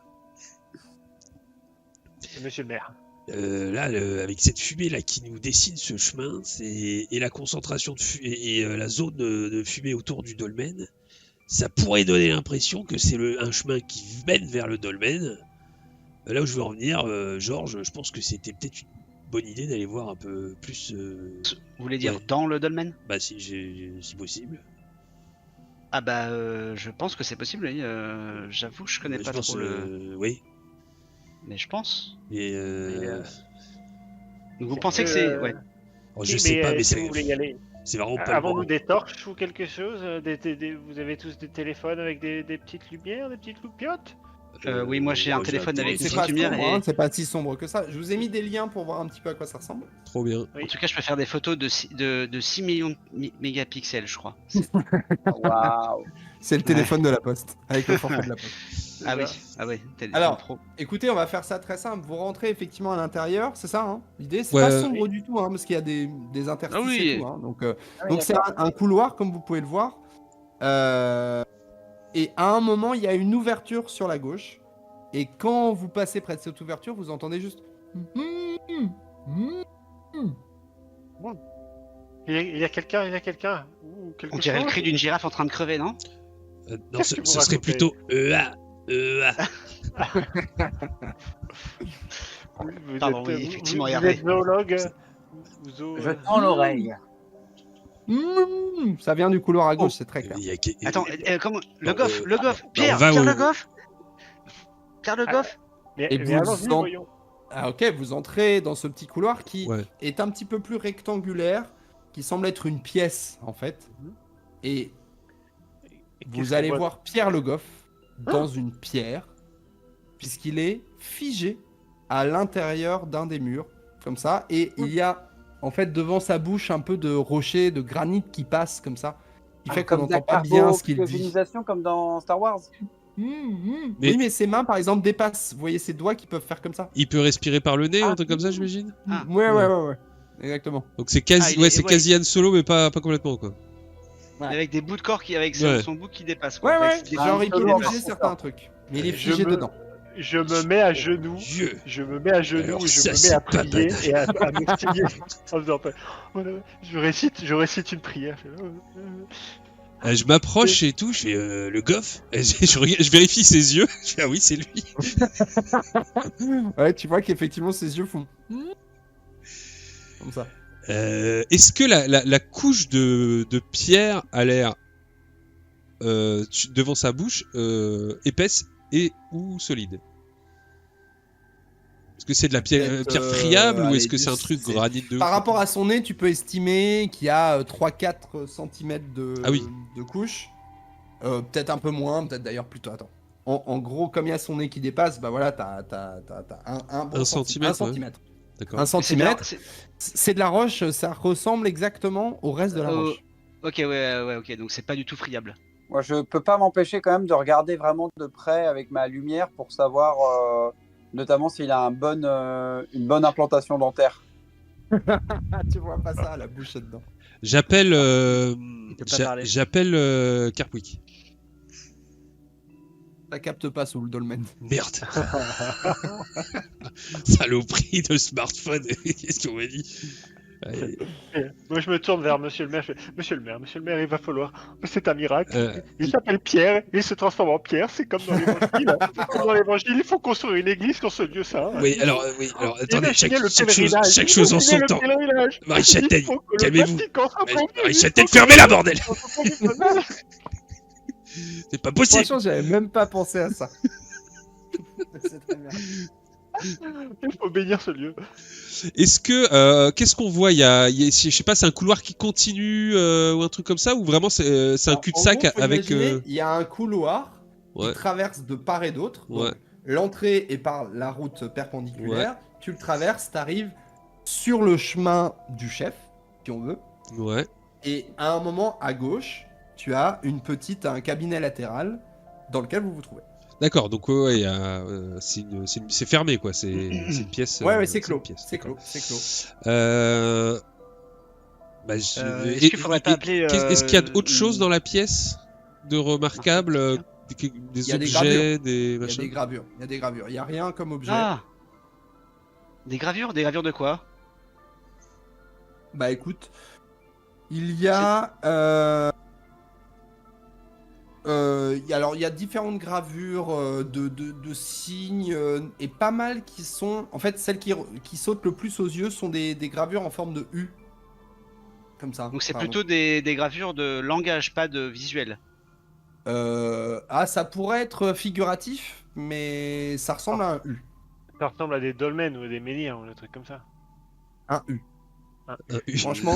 Monsieur le maire. là, avec cette fumée là qui nous dessine ce chemin, et la concentration de et la zone de fumée autour du dolmen, ça pourrait donner l'impression que c'est un chemin qui mène vers le dolmen, Là où je veux en venir, Georges, je pense que c'était peut-être une bonne idée d'aller voir un peu plus. Vous voulez dire Ouais. dans le dolmen? Bah, si possible. Ah bah, je pense que c'est possible, oui. J'avoue que je connais Je pas pense, trop le... oui. Mais je pense. Et Donc vous pensez que c'est... Ouais. oh, je sais pas, mais si vous voulez y aller, c'est vraiment pas le avons-nous moment. des torches ou quelque chose? Vous avez tous des téléphones avec des petites lumières, des petites loupiottes? Oui, moi j'ai un téléphone avec C'est une pas petite lumière sombre, et... hein, c'est pas si sombre que ça. Je vous ai mis des liens pour voir un petit peu à quoi ça ressemble. Trop bien. Oui. En tout cas, je peux faire des photos de 6 millions de mégapixels, je crois. Waouh. C'est le téléphone de la poste, avec le forfait de la poste. Ah oui, ah oui. Alors, pro. Écoutez, on va faire ça très simple. Vous rentrez effectivement à l'intérieur, c'est ça, hein? L'idée, c'est Ouais. pas sombre du tout, hein, parce qu'il y a des interstices Ah oui. et tout. Hein, donc c'est un couloir, comme vous pouvez le voir. Et à un moment, il y a une ouverture sur la gauche. Et quand vous passez près de cette ouverture, vous entendez juste... Il y a quelqu'un, ou quelque On dirait le chose? cri d'une girafe en train de crever, non? Non, Qu'est-ce que ce vous serait racontez? plutôt. Vous Pardon, êtes, oui, vous- effectivement, vous, Hervé. êtes zoologue? Je tends l'oreille. Ça vient du couloir à gauche, c'est très clair. Attends, comment... Le Non, goff, le goff, on Pierre, va Pierre au- Le Goff Pierre Le Goff Et Mais vous allons-y, en- voyons. Ah ok, vous entrez dans ce petit couloir qui Ouais. est un petit peu plus rectangulaire, qui semble être une pièce en fait. Et Et qu'est-ce vous qu'on allez voit? voir Pierre Le Goff dans une pierre, puisqu'il est figé à l'intérieur d'un des murs, comme ça. Et il y a en fait devant sa bouche un peu de rocher, de granit qui passe comme ça, qui fait qu'on Comme n'entend pas bien ce qu'il dit. cryogénisation, comme dans Star Wars. Mais- Oui, mais ses mains par exemple dépassent. Vous voyez ses doigts qui peuvent faire comme ça. Il peut respirer par le nez, un truc comme ça, j'imagine. Ah. Ouais. Exactement. Donc c'est quasi, Ah, il est- c'est ouais. quasi Han Solo, mais pas complètement quoi. Avec des bouts de corps qui, avec son, Ouais. son bout qui dépasse. Ouais, quoi. ouais. Avec des- Genre il peut Solo en bouger ascenseur. certains trucs, mais il est Je figé me- dedans. Je me mets à genoux. Dieu. Je me mets à genoux Alors et je ça, me mets c'est à pas prier banal. et à me signer en faisant pas- Voilà, je récite une prière. Je m'approche et tout, je fais le goff. Et je vérifie ses yeux. Je fais ah oui, c'est lui. Ouais, tu vois qu'effectivement ses yeux font comme ça. Est-ce que la couche de pierre a l'air devant sa bouche épaisse et ou solide? Est-ce que c'est de la pierre, pierre friable ou allez, est-ce que c'est un truc c'est- granit de Par ouf? rapport à son nez, tu peux estimer qu'il y a 3-4 cm de, Ah oui. de couche. Peut-être un peu moins, peut-être d'ailleurs plutôt. Attends. En gros, comme il y a son nez qui dépasse, bah voilà, t'as un bon Un centimètre. centimètre, D'accord. Un C'est de la- centimètre. c'est- C'est de la roche, ça ressemble exactement au reste de la Oh. roche. Ok, ouais, ok, donc c'est pas du tout friable. Moi, je peux pas m'empêcher quand même de regarder vraiment de près avec ma lumière pour savoir, notamment s'il a une bonne implantation dentaire. Ah, tu vois pas ça, la bouche est dedans. J'appelle peut pas parler. j'appelle Carpwick. Ça capte pas sous le dolmen. Merde. Saloperie de smartphone. Qu'est-ce qu'on m'a dit? Allez. Moi, je me tourne vers Monsieur le maire. Je fais, Monsieur le maire, il va falloir. C'est un miracle. Euh, Il s'appelle Pierre, il se transforme en pierre. C'est comme dans l'évangile. Comme dans l'évangile, il faut construire une église sur ce lieu saint. Oui, alors attendez, Imaginez le chaque pèlerinage. chose en son Imaginez le temps. pèlerinage. Marie Châtaigne, Il faut que le calmez-vous. Vatican soit Marie connu. Châtaigne, Il faut fermez que- la bordel. C'est pas possible. Franchement, j'avais même pas pensé à ça. C'est très bien. Il faut bénir ce lieu. Est-ce que qu'est-ce qu'on voit? Je sais pas, c'est un couloir qui continue ou un truc comme ça, ou vraiment c'est un En cul-de-sac gros, faut avec imaginer, il y a un couloir ouais. qui traverse de part et d'autre. Donc, Ouais. l'entrée est par la route perpendiculaire. Tu le traverses, t'arrives sur le chemin du chef, si on veut. Ouais. Et à un moment, à gauche, tu as un cabinet latéral dans lequel vous vous trouvez. D'accord, donc ouais, c'est fermé quoi, c'est une pièce. Ouais, c'est une clos. pièce, C'est d'accord. clos. C'est clos. Est-ce qu'il faudrait pas appeler, Est-ce qu'il y a autre chose dans la pièce de remarquable, des Il y a des objets, des Il y a machins? des gravures. Il y a des gravures. Il y a rien comme objet. Ah, des gravures de quoi? Bah écoute, il y a Alors, il y a différentes gravures de signes et pas mal qui sont. En fait, celles qui sautent le plus aux yeux sont des gravures en forme de U. Comme ça. Donc c'est pardon. plutôt des gravures de langage, pas de visuel. Ah, ça pourrait être figuratif, mais ça ressemble à un U. Ça ressemble à des dolmens ou des menhirs ou des trucs comme ça. Un U. U. Franchement,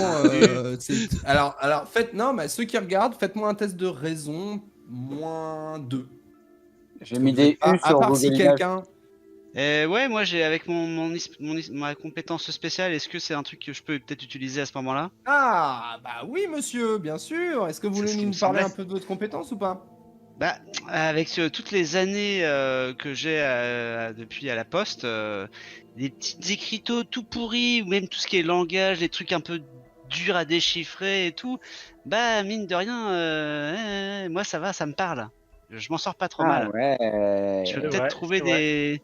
alors faites. Non, mais ceux qui regardent, faites-moi un test de raison. -2. J'ai mis des U À sur part Google si Images. quelqu'un. Ouais, moi j'ai avec ma compétence spéciale, est-ce que c'est un truc que je peux peut-être utiliser à ce moment-là? Ah, bah oui, monsieur, bien sûr. Est-ce que vous C'est voulez ce qui nous me parler semblait. un peu de votre compétence ou pas? Bah, avec toutes les années que j'ai depuis à la poste, des petits écriteaux tout pourris, ou même tout ce qui est langage, des trucs un peu durs à déchiffrer et tout, bah mine de rien, moi ça va, ça me parle. Je m'en sors pas trop Ah mal. ouais. Je peux C'est peut-être vrai, trouver c'est vrai.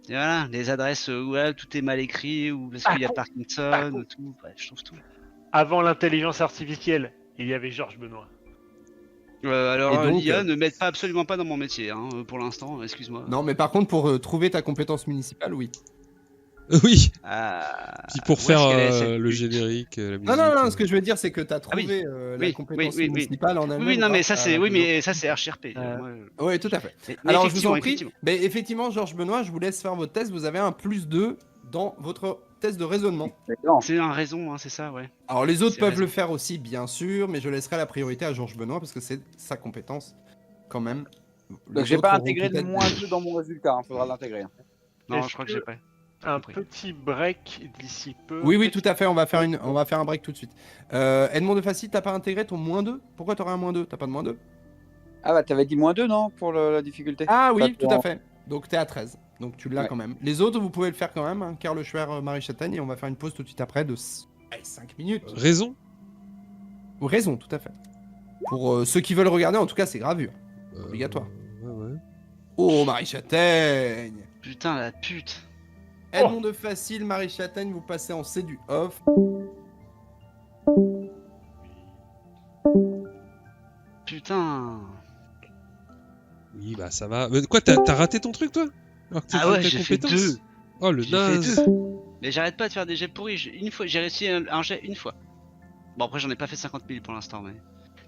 voilà, des adresses où tout est mal écrit, ou parce qu'il y a Parkinson, ou tout. Bref, je trouve tout. Avant l'intelligence artificielle, il y avait Georges Benoît. Et donc, l'IA ne m'aide pas absolument pas dans mon métier, hein, pour l'instant, excuse-moi. non, mais par contre, pour trouver ta compétence municipale, oui. Oui. Ah, Puis pour où faire est-ce qu'elle est, cette le pute? générique, la musique. Non, non, non, ce que je veux dire, c'est que tu as Ah oui, trouvé la oui, compétence oui. municipale en Oui, elle-même. oui, non, mais grâce ça à c'est, la oui, mais vidéo. ça c'est HRP. Moi, Oui, tout à fait. mais Alors, je vous en effectivement. prie. Mais effectivement, Georges Benoît, je vous laisse faire votre test. Vous avez un +2 dans votre test de raisonnement. Excellent. C'est un raison, hein, c'est ça, ouais. Alors, les autres C'est peuvent raison. le faire aussi, bien sûr, mais je laisserai la priorité à Georges Benoît parce que c'est sa compétence, quand même. Les Donc j'ai autres pas auront intégré de peut-être -2 dans mon résultat, faudra l'intégrer. Hein. Non, Est-ce je crois que que j'ai pas. Un compris. petit break d'ici peu. Oui, oui, Petit- tout à fait. On va faire un break tout de suite. Edmond de Facile, t'as pas intégré ton -2? Pourquoi t'aurais un -2? T'as pas de -2? Ah bah t'avais dit -2 non pour la difficulté. Ah oui, Pas tout pour- à fait. Donc t'es à 13. Donc tu l'as Ouais. quand même. Les autres, vous pouvez le faire quand même. Hein. Karl Le Schwer, Marie Chatagne, et on va faire une pause tout de suite après de 5 minutes. Raison. Ou raison, tout à fait. Pour ceux qui veulent regarder, en tout cas, c'est gravure. Obligatoire. Ouais, ouais. Oh, Marie Chatagne! Putain, la pute. Edmond de Facile, Marie Chatagne, vous passez en C du off. Putain. Oui, bah ça va. Mais quoi, t'as raté ton truc, toi? Alors que Ah t'as ouais, ta j'ai fait compétence. 2. Oh, le J'ai fait naze. 2. Mais j'arrête pas de faire des jets pourris. Une fois, j'ai réussi un jet une fois. Bon, après, j'en ai pas fait 50 000 pour l'instant,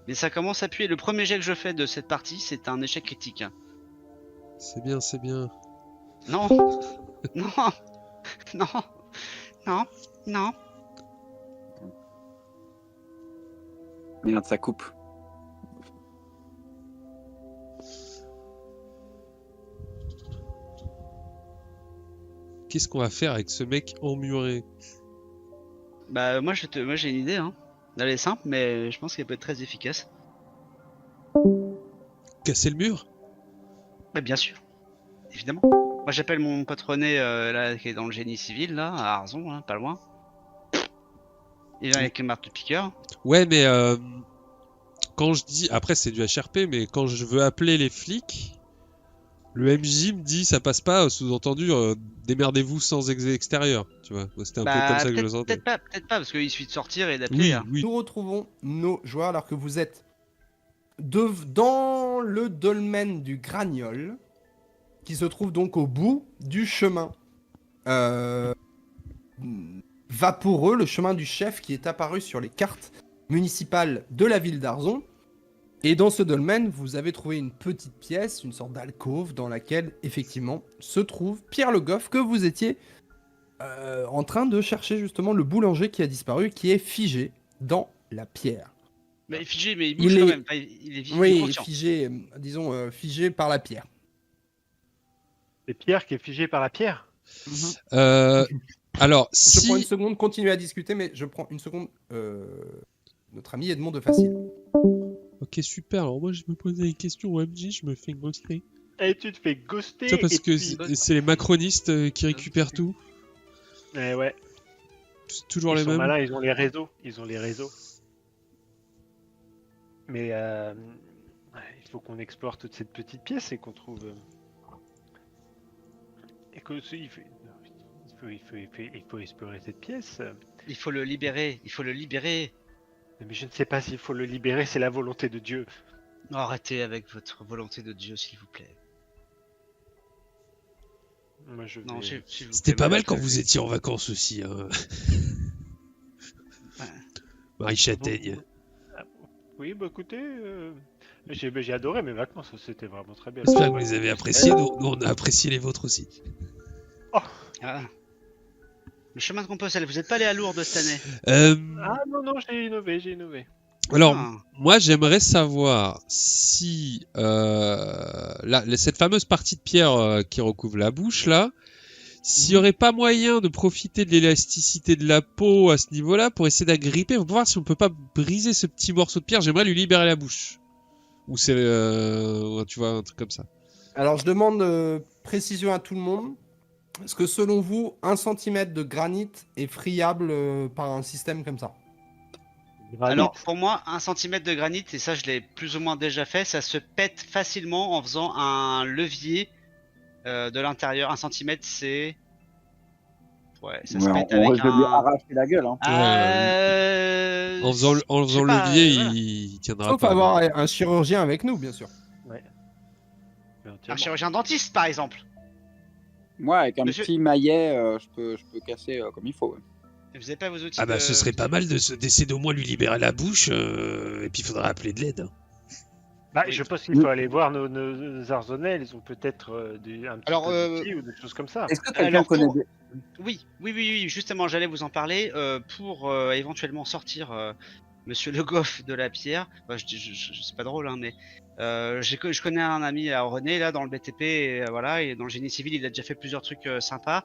mais ça commence à puer. Le premier jet que je fais de cette partie, c'est un échec critique. Hein. C'est bien, c'est bien. Non. Non. Non. Non. Non. Merde, ça coupe. Qu'est-ce qu'on va faire avec ce mec emmuré? Bah, moi, j'ai une idée. Hein. Elle est simple, mais je pense qu'elle peut être très efficace. Casser le mur? Bah, bien sûr. Évidemment. Moi, j'appelle mon patronnet là, qui est dans le génie civil, là, à Arzon, hein, pas loin. Il vient avec le marteau-piqueur. Ouais, mais quand je dis... Après, c'est du HRP, mais quand je veux appeler les flics, le MJ me dit ça passe pas, sous-entendu, démerdez-vous sans extérieur, tu vois. Moi, c'était un peu comme ça que je le sentais. peut-être pas, parce qu'il suffit de sortir et d'appeler. Oui, hein. oui. Nous retrouvons nos joueurs alors que vous êtes dans le dolmen du Gragnol, qui se trouve donc au bout du chemin vaporeux, le chemin du chef qui est apparu sur les cartes municipales de la ville d'Arzon. Et dans ce dolmen, vous avez trouvé une petite pièce, une sorte d'alcôve, dans laquelle, effectivement, se trouve Pierre Le Goff, que vous étiez en train de chercher justement le boulanger qui a disparu, qui est figé dans la pierre. Mais il est figé, mais il bouge Il quand est- même. Enfin, il est vif, il est Oui, conscient. figé, disons, figé par la pierre. C'est Pierre qui est figé par la pierre. Alors, Je prends une si... seconde, continuez à discuter, mais je prends une seconde. Notre ami Edmond de Facile. Ok, super. Alors moi, je me posais des questions au MJ, je me fais ghoster. Et tu te fais ghoster. Ça parce et que puis- c'est les macronistes qui récupèrent tout. Eh ouais. C'est toujours Ils les sont mêmes. malins, ils ont les réseaux. Mais il faut qu'on explore toute cette petite pièce et qu'on trouve. Et que il faut explorer cette pièce. Il faut le libérer. Il faut le libérer. Mais je ne sais pas s'il faut le libérer, c'est la volonté de Dieu. Arrêtez avec votre volonté de Dieu, s'il vous plaît. Moi, je Non, vais- s'il vous C'était plaît, pas mal madame quand Tremblay. vous étiez en vacances aussi. Hein. Ouais. Marie Châtaigne. Oui, bah écoutez, j'ai adoré mes vacances, c'était vraiment très bien. J'espère que vous les avez appréciées. Nous, on a apprécié les vôtres aussi. Ah. Le chemin de Compostelle, vous n'êtes pas allé à Lourdes cette année? Ah non, j'ai innové. Alors, Ah. Moi, j'aimerais savoir si cette fameuse partie de pierre qui recouvre la bouche, là, s'il n'y aurait pas moyen de profiter de l'élasticité de la peau à ce niveau-là pour essayer d'agripper, pour voir si on peut pas briser ce petit morceau de pierre. J'aimerais lui libérer la bouche. Ou c'est, tu vois, un truc comme ça. Alors, je demande précision à tout le monde. Est-ce que selon vous, 1 cm de granit est friable par un système comme ça? Alors, pour moi, 1 cm de granit, et ça je l'ai plus ou moins déjà fait, ça se pète facilement en faisant un levier de l'intérieur. 1 cm, c'est... Ouais, ça se Ouais, pète on avec risque de lui un... arracher la gueule. Hein. En faisant le je sais pas, levier, voilà. il tiendra Sauf pas. avoir un chirurgien avec nous, bien sûr. Un chirurgien dentiste, par exemple. Moi, avec un Monsieur- petit maillet, je peux savez comme il faut. Ouais. Vous n'avez pas vos outils Ah bah de- ce serait pas mal d'essayer d'au moins lui libérer la bouche, et puis il faudra appeler de l'aide. Hein. Bah, Oui. je pense qu'il faut aller voir nos arsenals, ils ont peut-être un petit Alors, peu d'outils ou des choses comme ça. Est-ce que quelqu'un Alors, connaît pour- des... Oui, justement, j'allais vous en parler pour éventuellement sortir Monsieur Le Goff de la pierre. Bah, c'est pas drôle, hein, mais je connais un ami à René là dans le BTP, et, voilà, et dans le génie civil, il a déjà fait plusieurs trucs sympas.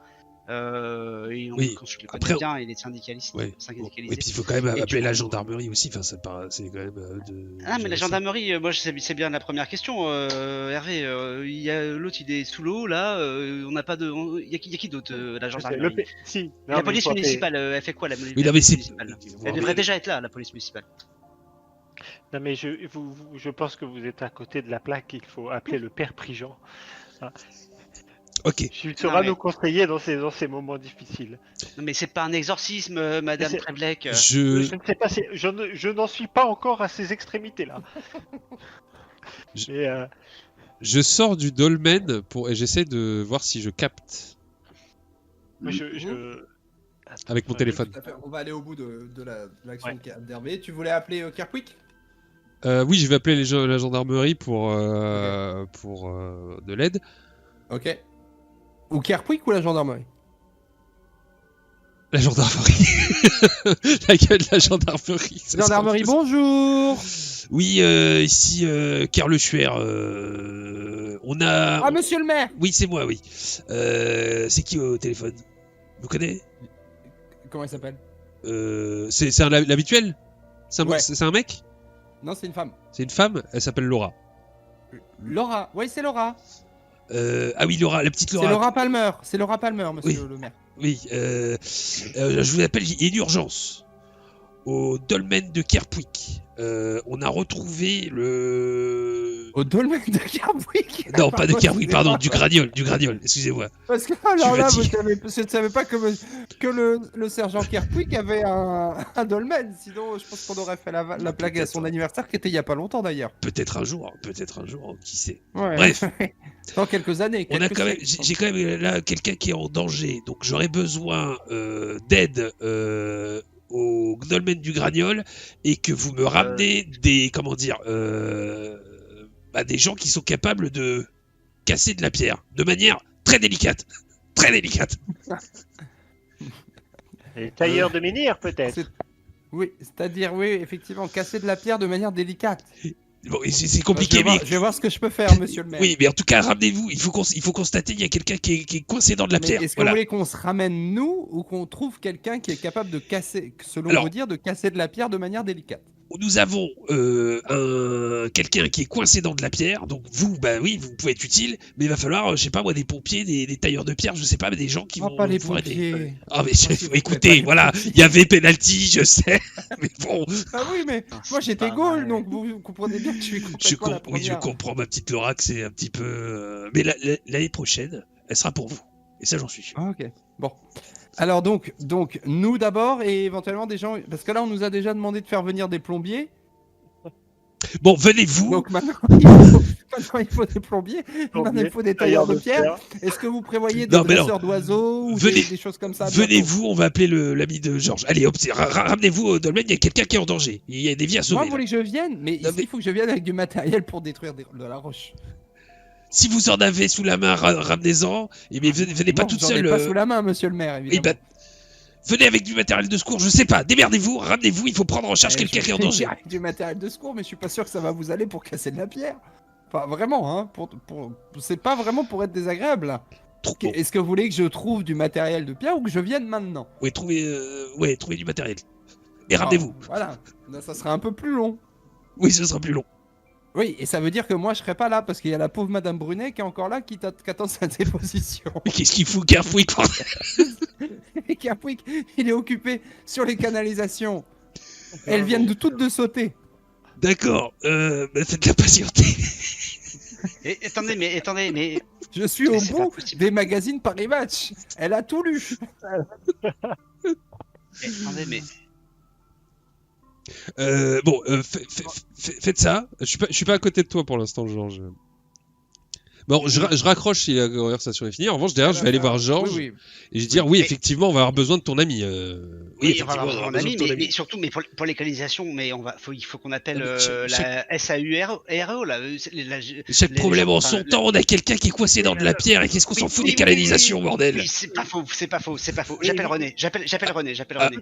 Oui, Quand je le après, connais bien, il est syndicaliste. Ouais. syndicalisé. Et puis il faut quand même Et appeler du la coup, gendarmerie aussi. Enfin, c'est quand même de. Ah, mais la gérer ça. gendarmerie, moi c'est bien la première question, Hervé. Il y a l'autre, il est sous l'eau là. On n'a pas de. Il y a qui d'autre, la gendarmerie? Si. Et Non, la mais police il faut appeler- municipale, elle fait quoi la Oui, non, mais c'est. municipale? Elle devrait déjà être là, la police municipale. Non, mais je pense que vous êtes à côté de la plaque, il faut appeler le père Prigent. Ok. Il saura mais- nous conseiller dans ces moments difficiles. Non, mais c'est pas un exorcisme, Madame c'est- Tremblay. Je ne sais pas, je n'en suis pas encore à ces extrémités-là. Je- Mais, Je sors du dolmen et j'essaie de voir si je capte moi, avec mon Ouais, téléphone. Tout à fait. On va aller au bout de l'action d'Hervé. Tu voulais appeler Kerpwick? Oui, je vais appeler la gendarmerie pour de l'aide. Ok. Ou Kerpwick ou la gendarmerie? La gendarmerie. La gueule de la gendarmerie. ça sera Gendarmerie, plus- bonjour. Oui, ici Kerr Le Chuer. On a. Ah, monsieur le maire. Oui, c'est moi, oui. C'est qui au téléphone? Vous connaissez? Comment il s'appelle? C'est l'habituel. Ouais. C'est un mec? Non, c'est une femme. C'est une femme? Elle s'appelle Laura. Laura. Oui, c'est Laura. Ah oui, Laura, la petite C'est Laura. Laura Palmer. C'est Laura Palmer, monsieur Oui. le maire. Oui, je vous appelle, il y a une urgence. Au dolmen de Kerpwick, on a retrouvé le... Au dolmen de Kerpwick. Non, pas de Kerpwick, pardon, excusez-moi. du Gradiol, excusez-moi. Parce que alors là, fatigué. je ne savais pas que le sergent Kerpwick avait un dolmen. Sinon, je pense qu'on aurait fait la blague à son anniversaire, qui était il y a pas longtemps d'ailleurs. Peut-être un jour, qui sait. Ouais. Bref. Dans quelques années. On a quelques quand même, siècles. j'ai quand même là quelqu'un qui est en danger, donc j'aurais besoin d'aide au dolmen du Graniol et que vous me ramenez des, comment dire, des gens qui sont capables de casser de la pierre de manière très délicate, très délicate. les tailleurs de menhir, peut-être. Oui, c'est-à-dire, oui, effectivement, casser de la pierre de manière délicate. Bon, et c'est compliqué, Je vais voir ce que je peux faire, monsieur le maire. oui, mais en tout cas, ramenez-vous. Il faut constater, il y a quelqu'un qui est coincé dans de la Mais pierre. est-ce que Voilà. vous voulez qu'on se ramène nous ou qu'on trouve quelqu'un qui est capable de casser, selon Alors- vous dire, de casser de la pierre de manière délicate? Nous avons quelqu'un qui est coincé dans de la pierre, donc vous, bah oui, vous pouvez être utile, mais il va falloir, je sais pas moi, des pompiers, des tailleurs de pierre, je sais pas, mais des gens qui Oh, vont pas les vous aider. pompiers. Ah mais s'il vous plaît, pas écoutez, les voilà, pompiers. il y avait penalty, je sais, mais bon, Ah oui, mais Ah, moi c'est j'étais pas goal, vrai. donc vous comprenez bien que je suis complètement la oui, je première. comprends ma petite Laura que c'est un petit peu, mais l'année prochaine, elle sera pour vous, et ça j'en suis sûr. Ah, ok, bon. Alors donc nous d'abord et éventuellement des gens, parce que là on nous a déjà demandé de faire venir des plombiers. Bon, venez-vous. Donc maintenant, il faut des plombiers, maintenant il faut des tailleurs de pierre. Est-ce que vous prévoyez des Non, mais non. dresseurs d'oiseaux ou Venez. des choses comme ça bientôt Venez-vous, on va appeler l'ami de Georges. Allez, hop, ramenez-vous au dolmen, il y a quelqu'un qui est en danger. Il y a des vies à Moi, sauver. vous voulez que je vienne, mais Non, mais- il faut que je vienne avec du matériel pour détruire de la roche. Si vous en avez sous la main, ramenez-en. Mais venez pas Non, toute j'en ai seule. pas sous la main, monsieur le maire, Eh évidemment. ben, venez avec du matériel de secours, je sais pas. Démerdez-vous, ramenez-vous, il faut prendre en charge Eh, quelqu'un je qui est en vais danger. avec du matériel de secours, mais je suis pas sûr que ça va vous aller pour casser de la pierre. Enfin, vraiment, hein. C'est pas vraiment pour être désagréable. Là. Bon. Est-ce que vous voulez que je trouve du matériel de pierre ou que je vienne maintenant? Ouais, trouvez du matériel. Et ramenez-vous. Oh, voilà. Là, ça sera un peu plus long. Oui, ce sera plus long. Oui, et ça veut dire que moi je serai pas là parce qu'il y a la pauvre Madame Brunet qui est encore là qui attend sa déposition. Mais qu'est-ce qu'il fout, Carfouic? Et Kerpwick, il est occupé sur les canalisations. Elles viennent toutes de sauter. D'accord, faites-la patienter. Attendez, mais Je suis au c'est pas bout possible. des magazines Paris Match. Elle a tout lu. Attendez, mais Bon, faites ça. Je suis pas à côté de toi pour l'instant, Georges. Bon, je raccroche si la conversation est finie. En revanche, derrière, je vais aller voir Georges Oui, oui. et je vais dire oui, Mais- effectivement, on va avoir besoin de ton ami. oui, effectivement, on va avoir on aura mon besoin ami, de ton ami. mais surtout, mais pour les canalisations, mais il faut qu'on appelle Ah, mais la SAURO là. Chaque les problème gens, en enfin, son temps, on a quelqu'un qui est coincé dans de la pierre et qu'est-ce qu'on s'en fout des canalisations, bordel. Oui, c'est pas faux. J'appelle René. J'appelle René.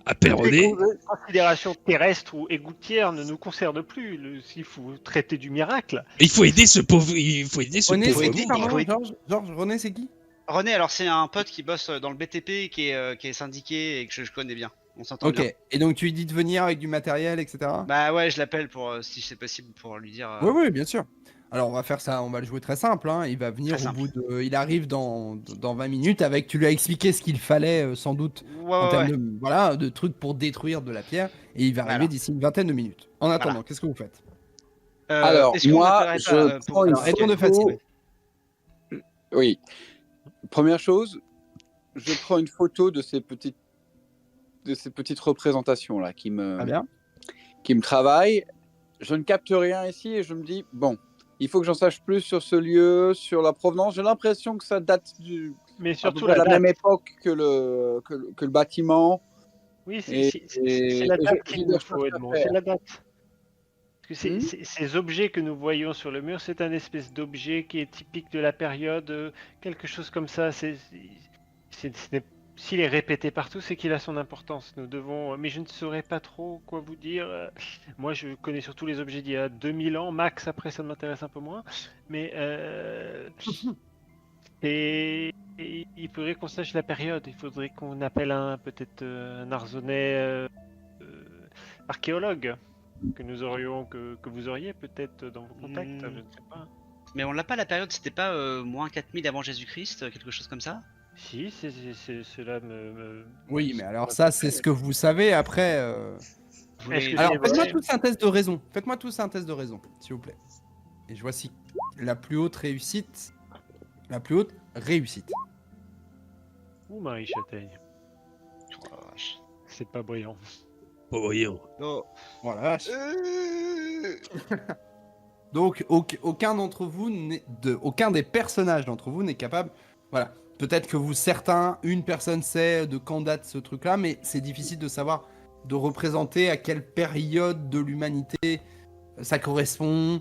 Appelle René. Les considérations terrestres ou égoutières ne nous concernent plus. S'il faut traiter du miracle. Il faut aider ce pauvre. Il faut aider ce René, pauvre. c'est qui, bougre. pardon, oui. Georges, René, c'est qui? René, alors c'est un pote qui bosse dans le BTP qui est syndiqué et que je connais bien. On s'entend bien. Ok. Et donc tu lui dis de venir avec du matériel, etc. Bah ouais, je l'appelle pour si c'est possible pour lui dire. Oui, oui, bien sûr. Alors on va faire ça, on va le jouer très simple. Hein. Il va venir Très au bout de. Il arrive dans 20 minutes avec. Tu lui as expliqué ce qu'il fallait sans doute Ouais, en ouais, termes ouais. de, voilà, de trucs pour détruire de la pierre. Et il va arriver Voilà. d'ici une vingtaine de minutes. En attendant, qu'est-ce que vous faites? Alors, est-ce qu'on moi, appellerait je pas, prends une Alors, retour de photo. fatigue. Oui. Première chose, je prends une photo de ces petites représentations là Très bien. qui me travaillent. Je ne capte rien ici et je me dis bon, il faut que j'en sache plus sur ce lieu, sur la provenance. J'ai l'impression que ça date Mais à peu surtout près de la la date. même époque que le bâtiment. Oui, Et- c'est la et date j'ai qu'il des nous choses faut, à Edmond. faire. C'est la date. Parce que Hmm. ces objets que nous voyons sur le mur, c'est un espèce d'objet qui est typique de la période, quelque chose comme ça. S'il est répété partout, c'est qu'il a son importance. Nous devons, mais je ne saurais pas trop quoi vous dire. Moi, je connais surtout les objets d'il y a 2000 ans, max. Après, ça m'intéresse un peu moins. Mais et il faudrait qu'on sache la période. Il faudrait qu'on appelle peut-être un Arzonnais archéologue que nous aurions, que vous auriez peut-être dans vos contacts. Je ne sais pas. Mais on l'a pas la période, c'était pas moins 4000 avant Jésus-Christ, quelque chose comme ça? Si, cela me. Oui, mais alors ça, c'est ce que vous savez. Après, Vous Est-ce voulez- que alors c'est faites-moi vrai tous un test de raison. Faites-moi tous un test de raison, s'il vous plaît. Et je vois si la plus haute réussite, Ou Marie Châtaigne. Oh, la vache. C'est pas brillant. Oh, voyons. Oh. Voilà. vache. Donc aucun d'entre vous, aucun des personnages d'entre vous n'est capable. Voilà. Peut-être que une personne sait de quand date ce truc-là, mais c'est difficile de savoir, de représenter à quelle période de l'humanité ça correspond,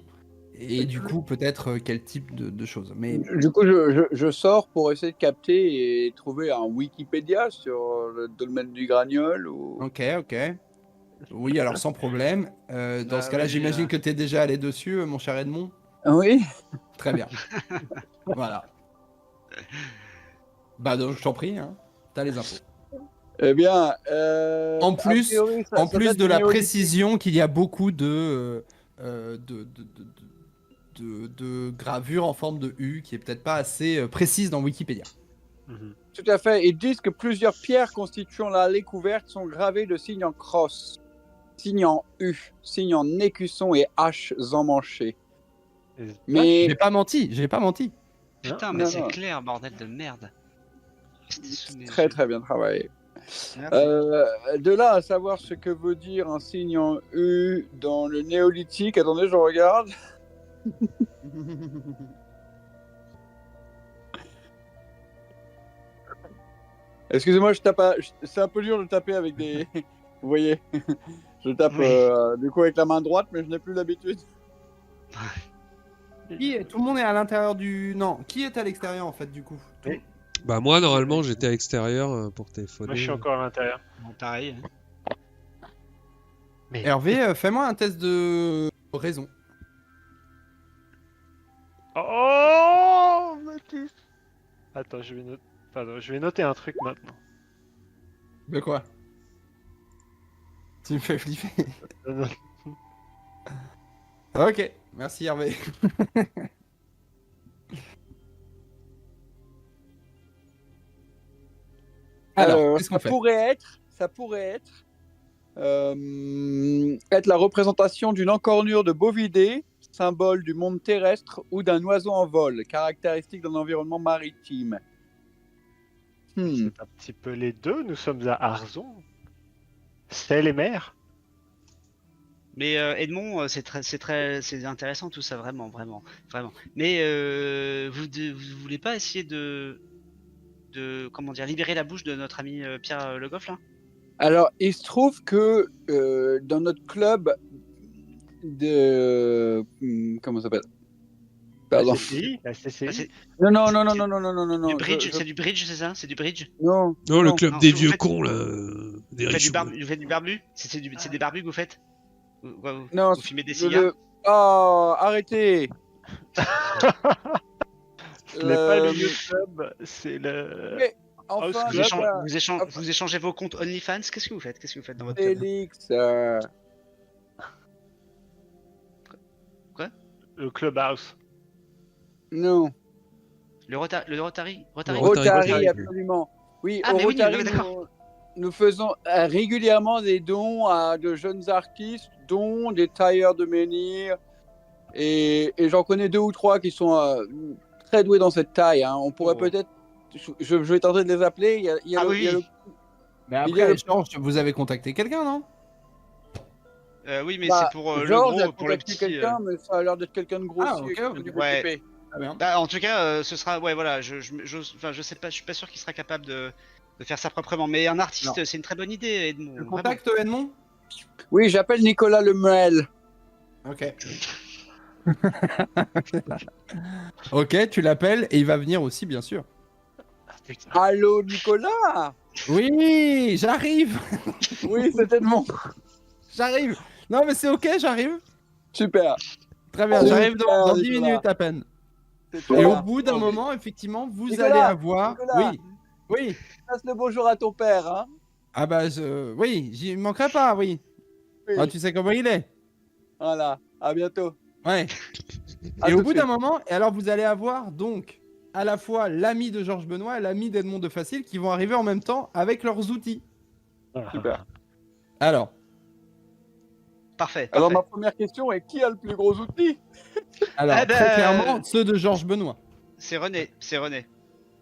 et du coup peut-être quel type de choses. Mais Du coup, je sors pour essayer de capter et trouver un Wikipédia sur le dolmen du Gragnol. Ou... ok. Oui, alors sans problème. Dans Bah, ce cas-là, vas-y, j'imagine que tu es déjà allé dessus, mon cher Edmond. Oui. Très bien. Voilà. Bah donc je t'en prie, hein. T'as les infos. Eh bien, En a plus- priori, ça En date plus du de la néolithique. précision qu'il y a beaucoup de gravures en forme de U qui est peut-être pas assez précise dans Wikipédia. Mhm. Tout à fait. Ils disent que plusieurs pierres constituant l'allée couverte sont gravées de signes en crosse, signes en U, signes en écusson et H emmanchées. Mais J'ai pas menti. Putain, Non, mais non, c'est non. clair, bordel de merde. C'était sous mes très yeux. très bien travaillé. De là à savoir ce que veut dire un signe en U dans le néolithique, attendez, je regarde. Excusez-moi, je tape c'est un peu dur de taper avec des... Vous voyez, je tape du coup avec la main droite, mais je n'ai plus l'habitude. Tout le monde est à l'intérieur du... Non, qui est à l'extérieur en fait du coup? Oui. Bah moi normalement j'étais à l'extérieur pour téléphoner. Moi, je suis encore à l'intérieur. Bon, pareil. Mais Hervé, fais-moi un test de raison. oh, Mathis. Attends, je vais noter un truc maintenant. De quoi? Tu me fais flipper. Non, non. Ok, merci Hervé. Alors, qu'est-ce qu'on ça fait? pourrait être la représentation d'une encornure de bovidé, symbole du monde terrestre, ou d'un oiseau en vol, caractéristique d'un environnement maritime. C'est un petit peu les deux. Nous sommes à Arzon. C'est les mers. Mais Edmond, c'est intéressant tout ça, vraiment. Mais vous voulez pas essayer de comment dire, libérer la bouche de notre ami Pierre Le Goff là? Alors, il se trouve que dans notre club de... Comment ça s'appelle? Pardon. La CCI. Non. Du bridge, c'est du bridge, c'est ça? C'est du bridge? Non. Oh le club non, des vous vieux faites- cons là. Des Vous faites du, riches. vous faites du barbu? C'est des barbus que vous faites? Non, Vous fumez des cigares? Oh, arrêtez. Ce n'est pas le vieux club, c'est le. Mais, enfin, House Vous, Club. vous échangez vos comptes OnlyFans? Qu'est-ce que vous faites? Qu'est-ce que vous faites dans votre club? Félix, Le Clubhouse. non. Le Rotary? Rotary Rotary, Club. absolument. Oui, Ah, au mais oui, Rotary, d'accord. nous faisons régulièrement des dons à de jeunes artistes, dont des tailleurs de menhir. Et j'en connais 2 ou 3 qui sont très doués dans cette taille. Hein. On pourrait Oh. peut-être... Je vais tenter de les appeler. Il y a Ah le- oui, il y a le- oui. Mais Il y a après, le- Georges, vous avez contacté quelqu'un, non? Oui, mais Bah, c'est pour le Georges gros, a pour le contacté petit. quelqu'un, mais ça a l'air d'être quelqu'un de grossier. Ah, ok, qui ok. peut du Ouais. occuper. Très bien. Bah, en tout cas, ce sera, ouais, voilà, enfin, je sais pas, je suis pas sûr qu'il sera capable de faire ça proprement. Mais un artiste, Non. c'est une très bonne idée, Edmond. Tu vraiment. contactes Edmond? Oui, j'appelle Nicolas Lemel. Ok. Ok, tu l'appelles et il va venir aussi, bien sûr. Allô, Nicolas? Oui, j'arrive. Oui, c'est Edmond. J'arrive. Non, mais c'est ok, j'arrive. Super. Très bien, Oh, j'arrive dans 10 Nicolas. minutes à peine. C'est Et toi. au bout d'un moment, effectivement, vous Nicolas, allez avoir... Nicolas. Oui, oui. Passe le bonjour à ton père. Hein. Ah bah, oui, j'y manquerai pas, oui. Oui. Ah, tu sais comment il est. Voilà. À bientôt. Ouais. À Et tout au de bout d'un suite. moment, et alors vous allez avoir donc à la fois l'ami de Georges Benoît et l'ami d'Edmond de Facile qui vont arriver en même temps avec leurs outils. Super. Alors, Parfait. Alors, parfait. ma première question est qui a le plus gros outil? alors Eh ben, très clairement, ceux de Georges Benoît. C'est René.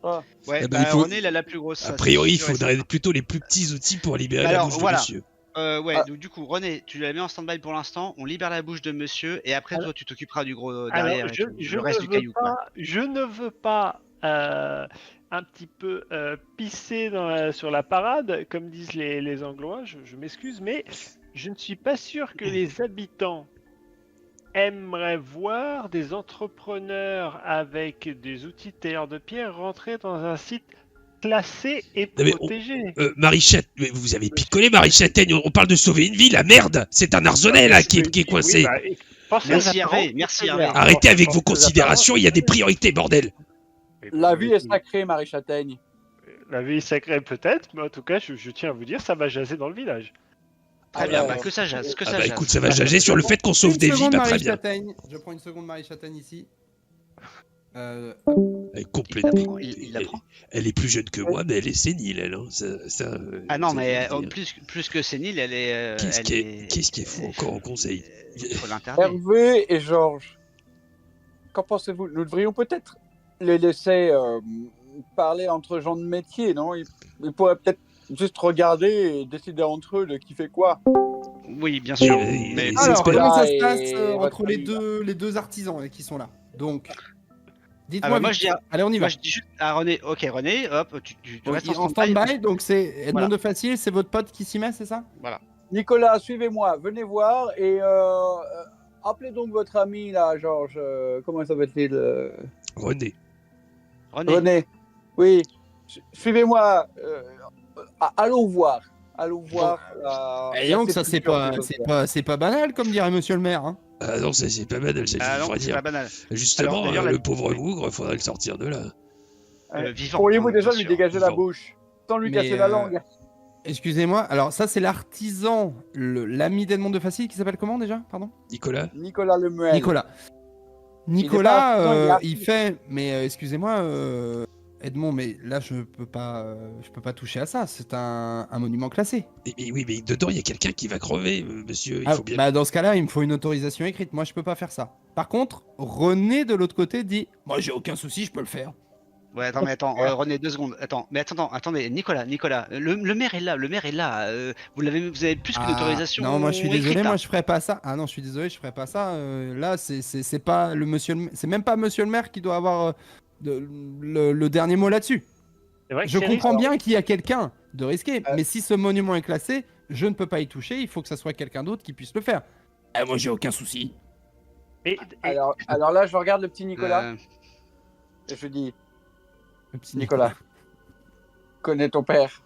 Ah. Ouais, Eh ben, bah, il faut- René, il a la plus grosse. ça, A priori, il c'est sûr et faudrait plutôt les plus petits outils pour libérer la Alors, bouche voilà. de monsieur. Ouais, Ah. donc du coup, René, tu l'as mis en stand-by pour l'instant. On libère la bouche de monsieur et après, toi, tu t'occuperas du gros derrière. Alors, et tout, je le reste ne du veux caillou. quoi. je ne veux pas un petit peu pisser sur la parade, comme disent les Anglois, je m'excuse, mais je ne suis pas sûr que les habitants aimeraient voir des entrepreneurs avec des outils de tailleur de pierre rentrer dans un site classé et Non, mais on- protégé. Marie-Châtaigne, mais vous avez picolé Marie-Châtaigne, on parle de sauver une vie, la merde. C'est un Arzonnais là qui est coincé. Oui, bah, pensez Merci, aux apparences, Hervé, merci, c'est Hervé. bien. Arrêtez avec Pensez vos aux considérations, il y a des apparences. priorités, bordel. La vie est sacrée, Marie-Châtaigne. La vie est sacrée peut-être, mais en tout cas, je tiens à vous dire, ça va jaser dans le village. Très bien, Alors, bah, que ça jase, que Ah ça bah jase. écoute, ça va jager sur le fait qu'on sauve Une des vies, seconde, bah très Marie bien. Châtaigne. Je prends une seconde Marie Châtaigne ici. Elle est Il complètement. l'apprend, il l'apprend. Elle est plus jeune que moi, mais elle est sénile, elle. Hein. Ah non, ça, mais je veux dire. plus que sénile, elle est. Qu'est-ce elle qui est fou encore au conseil? Il faut l'interner. Hervé et Georges, qu'en pensez-vous? Nous devrions peut-être les laisser parler entre gens de métier, non? Ils pourraient peut-être juste regarder et décider entre eux de qui fait quoi. Oui, bien sûr. Oui, mais oui, Alors, c'est comment ça là, se passe et entre votre ami, les deux artisans qui sont là? Donc, Ah dites-moi bah, moi, vite. je dis Allez, on y va. moi je dis juste à René, ok René, hop, tu Donc, restes en en stand-by. stand-by, donc c'est Edmond Voilà. de Facile, c'est votre pote qui s'y met, c'est ça? Voilà. Nicolas, suivez-moi, venez voir et appelez donc votre ami là, Georges. Comment il s'appelle-t-il René. René. Oui, suivez-moi. Allons voir. Allons voir. Et la donc, ça, sépulture du docteur. c'est pas banal, comme dirait monsieur le maire. Hein. Ah non, ça c'est pas banal, ça Ah je non, voudrais c'est dire. pas banal. Justement, Alors, d'ailleurs, le la- pauvre bougre, faudrait le sortir de là. Vivant. Pourriez-vous hein, déjà bien lui sûr. dégager la vivant. bouche sans lui Mais, casser la langue? Excusez-moi, alors ça, c'est l'artisan, l'ami d'Edmond de Facile qui s'appelle comment déjà? Pardon? Nicolas. Nicolas Lemuel. Nicolas. pas Nicolas, artisan, il est il artiste. fait. Mais excusez-moi, Edmond, mais là, je peux pas toucher à ça. C'est un monument classé. Mais oui, mais dedans, il y a quelqu'un qui va crever, monsieur. Il Ah, faut bien. bah dans ce cas-là, il me faut une autorisation écrite. Moi, je peux pas faire ça. Par contre, René de l'autre côté dit, moi, j'ai aucun souci, je peux le faire. Ouais, attends, mais attends, René, 2 secondes. Attendez, Nicolas, le maire est là. Vous avez plus qu'une Ah, autorisation. non, moi, je suis écrite, désolé, là. moi, je ferais pas ça. Ah non, je suis désolé, je ferais pas ça. Là, c'est pas le monsieur, c'est même pas monsieur le maire qui doit avoir le dernier mot là-dessus. C'est vrai que Je c'est comprends risqué. bien qu'il y a quelqu'un de risqué, Euh. mais si ce monument est classé, je ne peux pas y toucher, il faut que ça soit quelqu'un d'autre qui puisse le faire. Moi j'ai aucun souci. Et- Alors là, je regarde le petit Nicolas Euh, et je dis, Le petit Nicolas, connais ton père.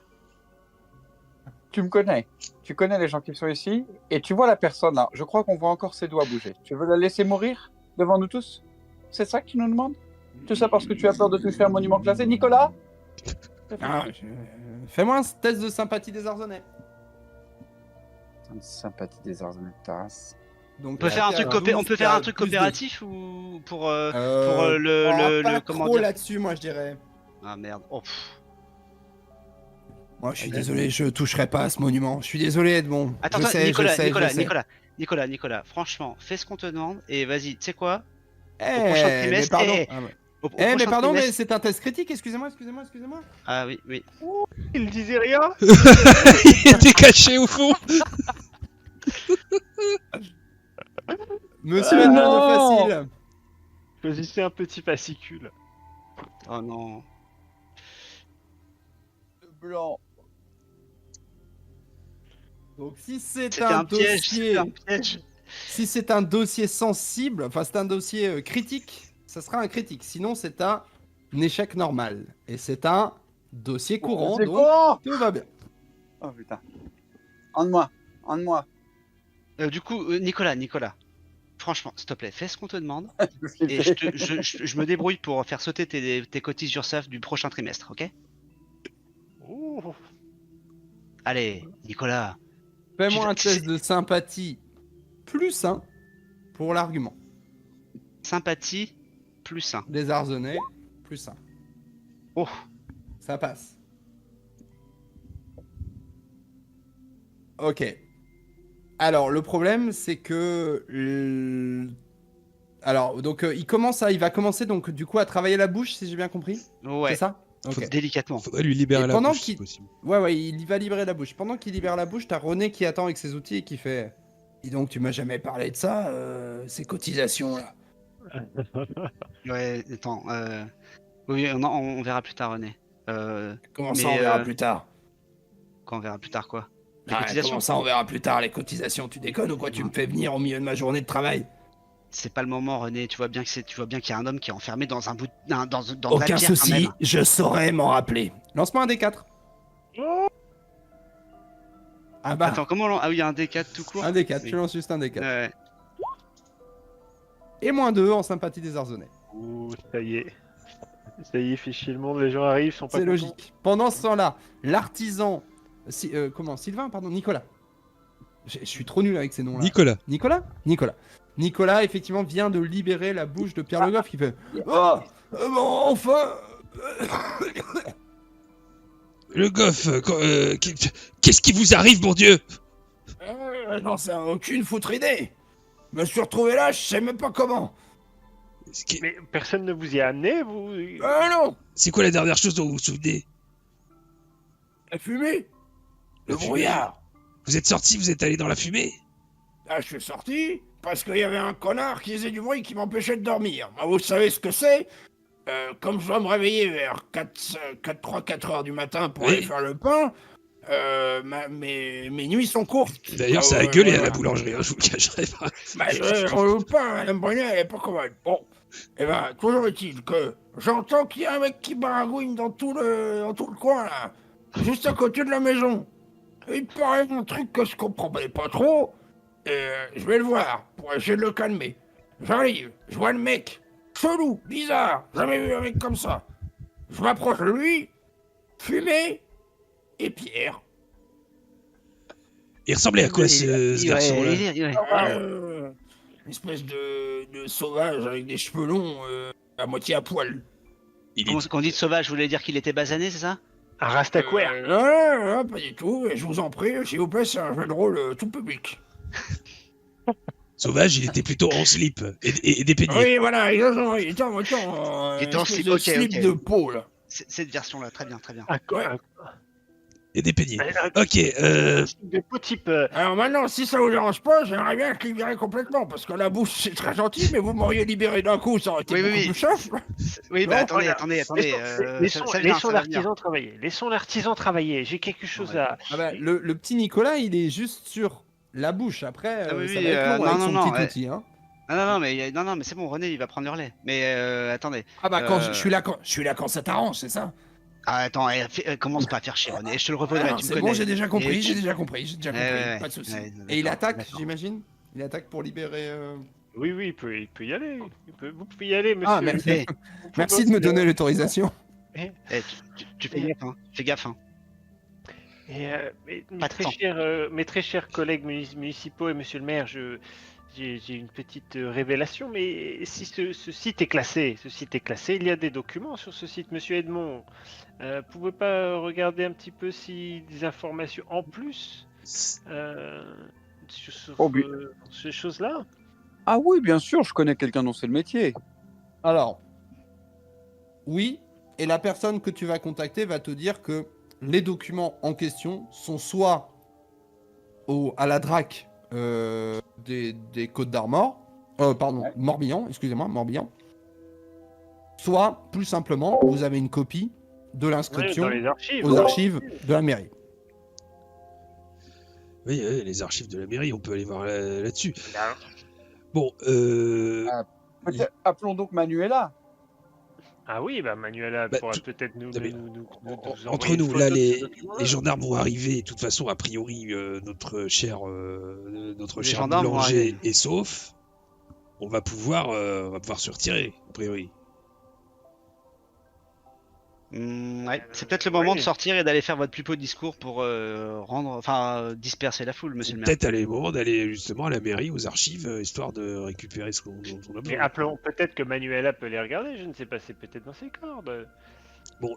Tu me connais. Tu connais les gens qui sont ici et tu vois la personne là. Je crois qu'on voit encore ses doigts bouger. Tu veux la laisser mourir devant nous tous? C'est ça que tu nous demandes? Tout ça parce que tu as peur de toucher un monument classé, Nicolas? Ah, fais-moi un test de sympathie des Arzenais. Sympathie des Arzenais de Taras. Donc, on peut faire un truc, on peut faire un truc coopératif ou pour le comment trop dire. là-dessus, moi je dirais. Ah merde. Oh, pff. Moi je suis désolé, je toucherai pas à ce monument. Je suis désolé Edmond. Attends, je sais, Nicolas, je sais, je sais. Nicolas, franchement, fais ce qu'on te demande et vas-y, tu sais quoi? Eh, prochain mais trimestre, pardon. eh, Ah, ouais. Au Eh, mais prochain pardon, mais trimestre- c'est un test critique, excusez-moi. Ah oui, oui. Il disait rien. Il était caché au fond. Monsieur Edmond de non. Facile. Choisissez un petit fascicule. Oh non. Blanc. Donc si c'est C'était un un piège, dossier, c'était un piège. si c'est un dossier sensible, enfin c'est un dossier critique, ça sera un critique. Sinon c'est un échec normal. Et c'est un dossier courant, C'est donc courant. tout va bien. Oh putain. En de moi. Du coup, Nicolas, franchement, s'il te plaît, fais ce qu'on te demande et je me débrouille pour faire sauter tes cotises URSAF du prochain trimestre, ok? Ouh. Allez, Nicolas. Fais-moi un Tu- test de sympathie plus 1 pour l'argument. Sympathie plus 1. Des Arzenais plus 1. Oh, Ça passe. Ok. Alors, le problème, c'est que... Alors, donc, il va commencer, donc, du coup, à travailler la bouche, si j'ai bien compris. ouais, C'est ça? Ok. délicatement. Faudrait lui libérer Et la pendant bouche, qu'il- si possible. Ouais, il va libérer la bouche. Pendant qu'il libère la bouche, t'as René qui attend avec ses outils et qui fait... Dis donc, tu m'as jamais parlé de ça, ces cotisations-là. Ouais, attends. Oui, on verra plus tard, René. Comment Mais, ça, on verra plus tard? Quand on verra plus tard, quoi? Les Ah, cotisations. comment ça, on verra plus tard, les cotisations? Tu déconnes ou quoi? Tu me fais venir au milieu de ma journée de travail? C'est pas le moment, René. Tu vois bien qu'il y a un homme qui est enfermé dans un bout, dans de la Aucun pierre, quand souci, même. je saurai m'en rappeler. Lance-moi un D4. Ah bah, Attends, comment ah oui, il y a un D4 tout court. un D4, Oui. tu lances juste un D4. Ouais. Et moins 2 en sympathie des Arzenais. Ouh, ça y est. Ça y est, fait chier le monde, les gens arrivent, sont pas C'est contents. logique. Pendant ce temps-là, l'artisan... Sylvain, pardon, Nicolas. Je suis trop nul avec ces noms-là. Nicolas. Nicolas, effectivement, vient de libérer la bouche de Pierre Le Goff qui fait... Oh, bon, enfin... Le goff, qu'est-ce qui vous arrive, mon Dieu? J'en sais aucune foutre idée. Je me suis retrouvé là, je sais même pas comment. Mais personne ne vous y a amené, vous Non. C'est quoi la dernière chose dont vous vous souvenez? La fumée. Le La fumée. brouillard. Vous êtes sorti, vous êtes allé dans la fumée? Ah, je suis sorti parce qu'il y avait un connard qui faisait du bruit qui m'empêchait de dormir. Moi, vous savez ce que c'est? Comme je dois me réveiller vers 4 heures du matin pour Oui. aller faire le pain, mes nuits sont courtes. D'ailleurs, ça a gueulé à la boulangerie, hein, je vous le cacherai pas. Le pain, Madame Brunet, elle est pas commode. Bon, et ben, toujours est-il que j'entends qu'il y a un mec qui baragouine dans tout le coin, là, juste à côté de la maison. Et il paraît un truc que je comprenais pas trop, et je vais le voir pour essayer de le calmer. J'arrive, je vois le mec, chelou, bizarre, jamais vu un mec comme ça. Je m'approche de lui, fumée et pierre. Il ressemblait à quoi ce garçon-là? Une espèce de sauvage avec des cheveux longs, à moitié à poil. Quand on dit de sauvage, vous voulez dire qu'il était basané, c'est ça? Un rastaquaire. Non, pas du tout. Je vous en prie, s'il vous plaît, c'est un jeu de rôle tout public. Sauvage, il était plutôt en slip et dépeigné. Oui, voilà, exactement. Il était en slip, de ok, slip ok. de peau, là. Cette version-là, très bien, très bien. Et dépeigné. Ok, De beau type. Alors maintenant, si ça vous dérange pas, j'aimerais bien que je libérer complètement, parce que la bouche, c'est très gentil, mais vous m'auriez libéré d'un coup, ça aurait été beaucoup plus simple. Oui, Non, bah attendez, regarde. attendez. Laissons ça vient, ça va venir. l'artisan travailler. Laissons l'artisan travailler. J'ai quelque chose à. Ah bah, le petit Nicolas, il est juste sur la bouche. Après, Ah oui, ça oui, va être long non, avec non, son non, petit ouais. outil. Hein. Non, mais c'est bon, René, il va prendre le relais. Mais attendez. Ah bah, quand je suis là quand ça t'arrange, c'est ça? Ah, attends, commence pas à faire chier, René. Je te le reposerai, Ah, tu me c'est connais. bon, j'ai déjà compris, Et j'ai tu- déjà compris, pas de soucis. ouais, Et il d'accord, attaque, d'accord. j'imagine. Il attaque pour libérer. Oui, il peut y aller. Vous pouvez y aller, monsieur. Ah, merci. Eh, Merci de me donner l'autorisation. tu fais gaffe, hein. Fais gaffe, hein. Et, mes Pas de temps. mes très chers collègues municipaux et monsieur le maire, j'ai une petite révélation, mais si ce site est classé, il y a des documents sur ce site, monsieur Edmond. Pouvez pas regarder un petit peu si des informations en plus sur Oh, oui. ces choses-là? Ah oui, bien sûr, je connais quelqu'un dont c'est le métier. Alors, oui, et la personne que tu vas contacter va te dire que les documents en question sont soit à la DRAC des Côtes d'Armor, Morbihan, excusez-moi, Morbihan, soit, plus simplement, vous avez une copie de l'inscription Dans les archives. aux archives de la mairie. oui, les archives de la mairie, on peut aller voir là-dessus. Là. Bon, Appelons donc Manuela. Ah oui, bah Manuela Bah, pourra tu- peut-être nous mais- envoyer entre une nous, photo là, de les ce document-là. les gendarmes vont arriver. De toute façon, a priori, notre cher gendarmes vont boulanger arriver. est sauf. On va pouvoir se retirer, a priori. Ouais, c'est peut-être le moment Oui. de sortir et d'aller faire votre plus beau discours pour disperser la foule, monsieur le maire. Peut-être aller le moment d'aller justement à la mairie, aux archives, histoire de récupérer ce qu'on a Mais besoin. appelons, peut-être que Manuela peut les regarder, je ne sais pas, c'est peut-être dans ses cordes. Bon,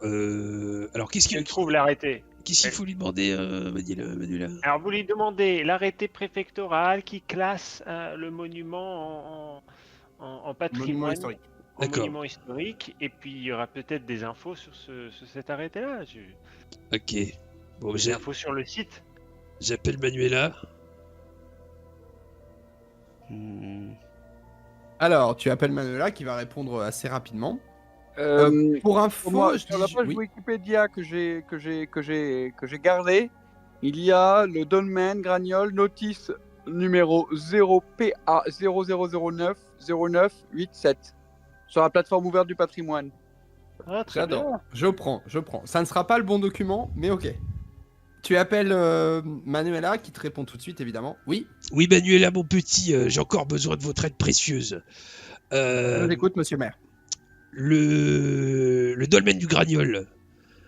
alors qu'est-ce Qu'il qu'il trouve l'arrêté. faut lui demander, Manuela? Alors vous lui demandez l'arrêté préfectoral qui classe le monument en patrimoine, historique. en D'accord. monument historique, et puis il y aura peut-être des infos sur cet arrêté-là. Ok. Bon, Des infos sur le site. j'appelle Manuela. Alors, tu appelles Manuela qui va répondre assez rapidement. Pour info, Moi, je sur la dis... page oui. Wikipédia que j'ai gardée, il y a le dolmen Gragnol notice numéro 0PA 00090987 sur la plateforme ouverte du patrimoine. Ah, très bien. J'adore. Je prends. Ça ne sera pas le bon document, mais ok. Tu appelles Manuela qui te répond tout de suite, évidemment. Oui, Oui, Manuela, mon petit, j'ai encore besoin de votre aide précieuse. je vous écoute, monsieur le maire. Le dolmen du Gragnol.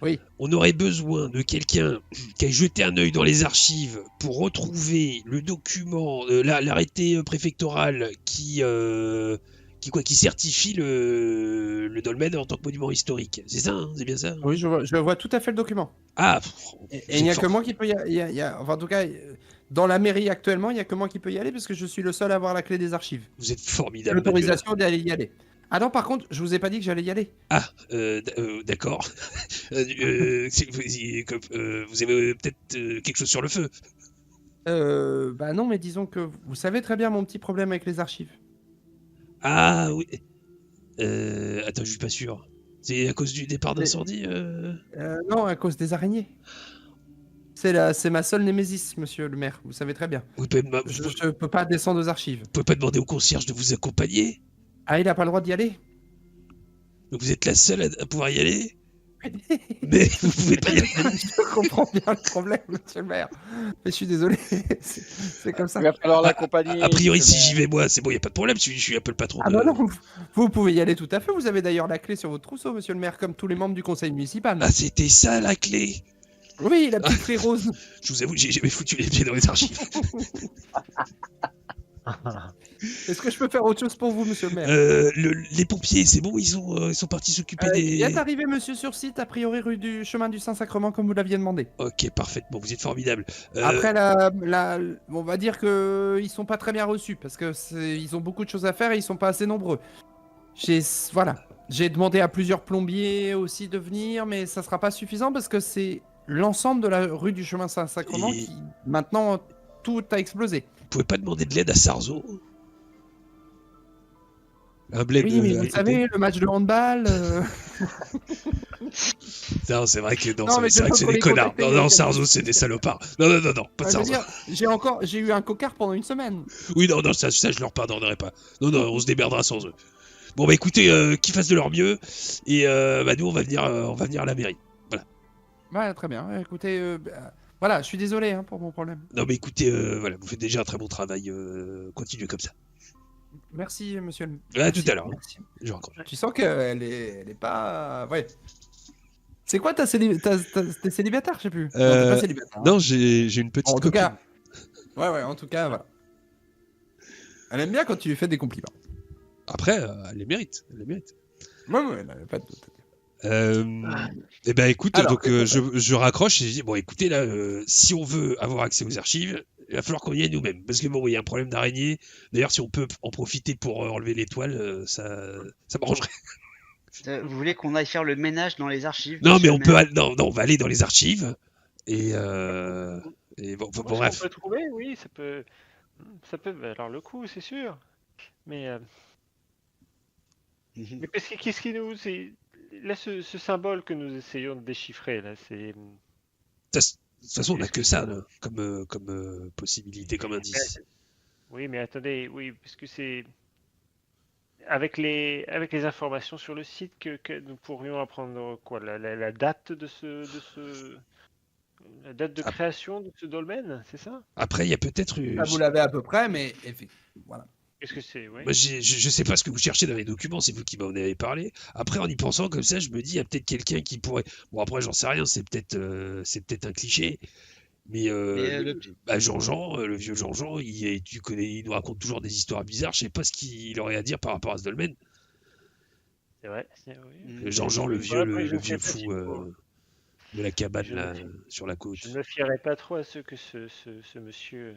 Oui. On aurait besoin de quelqu'un qui ait jeté un œil dans les archives pour retrouver le document, l'arrêté préfectoral qui certifie le dolmen en tant que monument historique. C'est ça, hein, c'est bien ça? Oui, je vois tout à fait le document. Ah, Et il n'y a que moi qui peut y aller. Enfin, en tout cas, dans la mairie actuellement, il n'y a que moi qui peut y aller parce que je suis le seul à avoir la clé des archives. vous êtes formidable. L'autorisation d'aller y aller. Ah non, par contre, je vous ai pas dit que j'allais y aller. Ah, d'accord. Vous avez peut-être quelque chose sur le feu. Bah non, mais disons que vous savez très bien mon petit problème avec les archives. Ah oui. Attends, je suis pas sûr. C'est à cause du départ d'incendie Non, à cause des araignées. C'est ma seule némésis, monsieur le maire, vous savez très bien. Vous pouvez, Je peux pas descendre aux archives. vous pouvez pas demander au concierge de vous accompagner? Ah, il a pas le droit d'y aller? Donc vous êtes la seule à pouvoir y aller? Mais vous pouvez pas y aller. Je comprends bien le problème, monsieur le maire. Mais je suis désolé, c'est comme ça. Il va falloir l'accompagner. A priori, si justement. j'y vais moi, c'est bon, y a pas de problème, je suis un peu le patron Ah de... bah non, vous pouvez y aller tout à fait. Vous avez d'ailleurs la clé sur votre trousseau, monsieur le maire, comme tous les membres du conseil municipal. Ah, c'était ça la clé! Oui, la petite clé rose. Je vous avoue, j'ai jamais foutu les pieds dans les archives. Est-ce que je peux faire autre chose pour vous, monsieur le maire? Les pompiers, c'est bon, ils sont partis s'occuper Il des... est arrivé, monsieur, sur site, a priori rue du chemin du Saint-Sacrement, comme vous l'aviez demandé. Ok, parfaitement, vous êtes formidable. Après, on va dire que ils sont pas très bien reçus, parce que ils ont beaucoup de choses à faire et ils sont pas assez nombreux. J'ai demandé à plusieurs plombiers aussi de venir, mais ça sera pas suffisant parce que c'est l'ensemble de la rue du chemin Saint-Sacrement Et- qui, maintenant, tout a explosé. Vous pouvez pas demander de l'aide à Sarzo? Un bled Oui, mais à vous côté. savez, le match de handball... Non, c'est vrai que, Non, mais c'est vrai que c'est faut des les connards. contacter, Non, les non, gars. Sarzo, c'est des salopards. Non, non, non, non, pas de je veux Sarzo. dire, j'ai eu un cocard pendant une semaine. Oui, non, non, ça, je leur pardonnerai pas. Non, non, on se démerdera sans eux. Bon, bah écoutez, qu'ils fassent de leur mieux. Et bah, nous, on va venir à la mairie. Ouais, très bien. Écoutez, voilà, je suis désolé hein, pour mon problème. Non, mais écoutez, voilà, vous faites déjà un très bon travail. Continuez comme ça. Merci, monsieur. À tout à l'heure. Merci. Je raccroche. Tu sens qu'elle est pas... Ouais. C'est quoi, t'es célibataire, je sais plus. Non, t'es pas célibataire. hein. Non, j'ai une petite En tout copine. cas... Ouais, en tout cas, voilà. Elle aime bien quand tu lui fais des compliments. Après, elle les mérite. Elle les mérite. Ouais, elle avait pas de doute. Eh ben écoute, Alors, donc qu'est-ce qu'on je raccroche et je dis Bon, écoutez, là, si on veut avoir accès aux archives, il va falloir qu'on y aille nous-mêmes. Parce que bon, il y a un problème d'araignée. D'ailleurs, si on peut en profiter pour enlever l'étoile, ça m'arrangerait. Vous voulez qu'on aille faire le ménage dans les archives? Non, mais monsieur on le peut maire aller... non, on va aller dans les archives. Et bon, Moi, bref. on peut trouver, oui, ça peut valoir le coup, c'est sûr. Mais, Mhm. mais qu'est-ce qui nous, là, ce symbole que nous essayons de déchiffrer là, c'est. De toute façon, on n'a que ça là, comme possibilité, comme indice. Oui, mais attendez, oui, parce que c'est avec les informations sur le site que nous pourrions apprendre quoi, la date de la date de Ah. création de ce dolmen, c'est ça? Après, il y a peut-être... Ah, vous l'avez à peu près, mais effectivement, voilà. Qu'est-ce que c'est? Oui. Moi, je sais pas ce que vous cherchez dans les documents, c'est vous qui m'en avez parlé. Après, en y pensant comme ça, je me dis, il y a peut-être quelqu'un qui pourrait... Bon, après, j'en sais rien, c'est peut-être un cliché. Mais Jean-Jean, le vieux Jean-Jean, tu connais, il nous raconte toujours des histoires bizarres. Je sais pas ce qu'il aurait à dire par rapport à ce dolmen. C'est vrai. Oui. Jean-Jean, le vieux, Après, je le ne sais vieux pas si fou de la cabane Je là, me- sur la côte. Je ne me fierai pas trop à ce que ce monsieur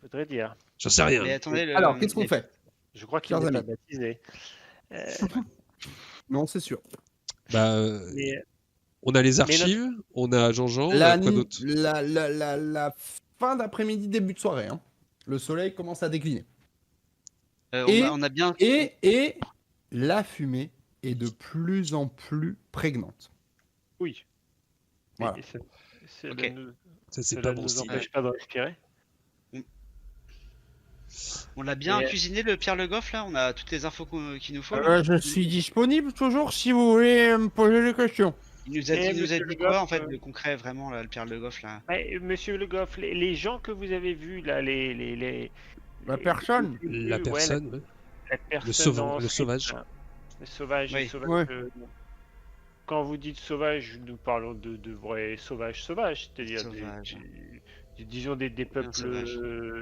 voudrait dire. J'en sais rien. Mais attendez, Alors, qu'est-ce qu'on fait? Je crois qu'il Chers n'est pas amis. baptisé. Non, c'est sûr. bah, Mais, on a les archives, on a Jean-Jean, on La, a quoi nuit- d'autre? la fin d'après-midi, début de soirée. Hein. Le soleil commence à décliner. on on a bien... Et la fumée est de plus en plus prégnante. oui. Voilà. Et cela Ok. Ça, c'est cela pas ne bon nous style. empêche pas de respirer. On l'a bien Et- cuisiné, le Pierre Le Goff, là? On a toutes les infos qu'il nous faut? Je suis disponible toujours si vous voulez me poser des questions. Il nous a Et dit monsieur Le quoi, Goff, en fait, de concret, vraiment, là, le Pierre Le Goff, là? Ouais, Monsieur Le Goff, les gens que vous avez vus là, La personne. La ouais, personne, ouais. la personne le sauvage. là. Le sauvage. Oui. le sauvage, Ouais. quand vous dites sauvage, nous parlons de vrais sauvages, c'est-à-dire Sauvage. disons des peuples, sauvage.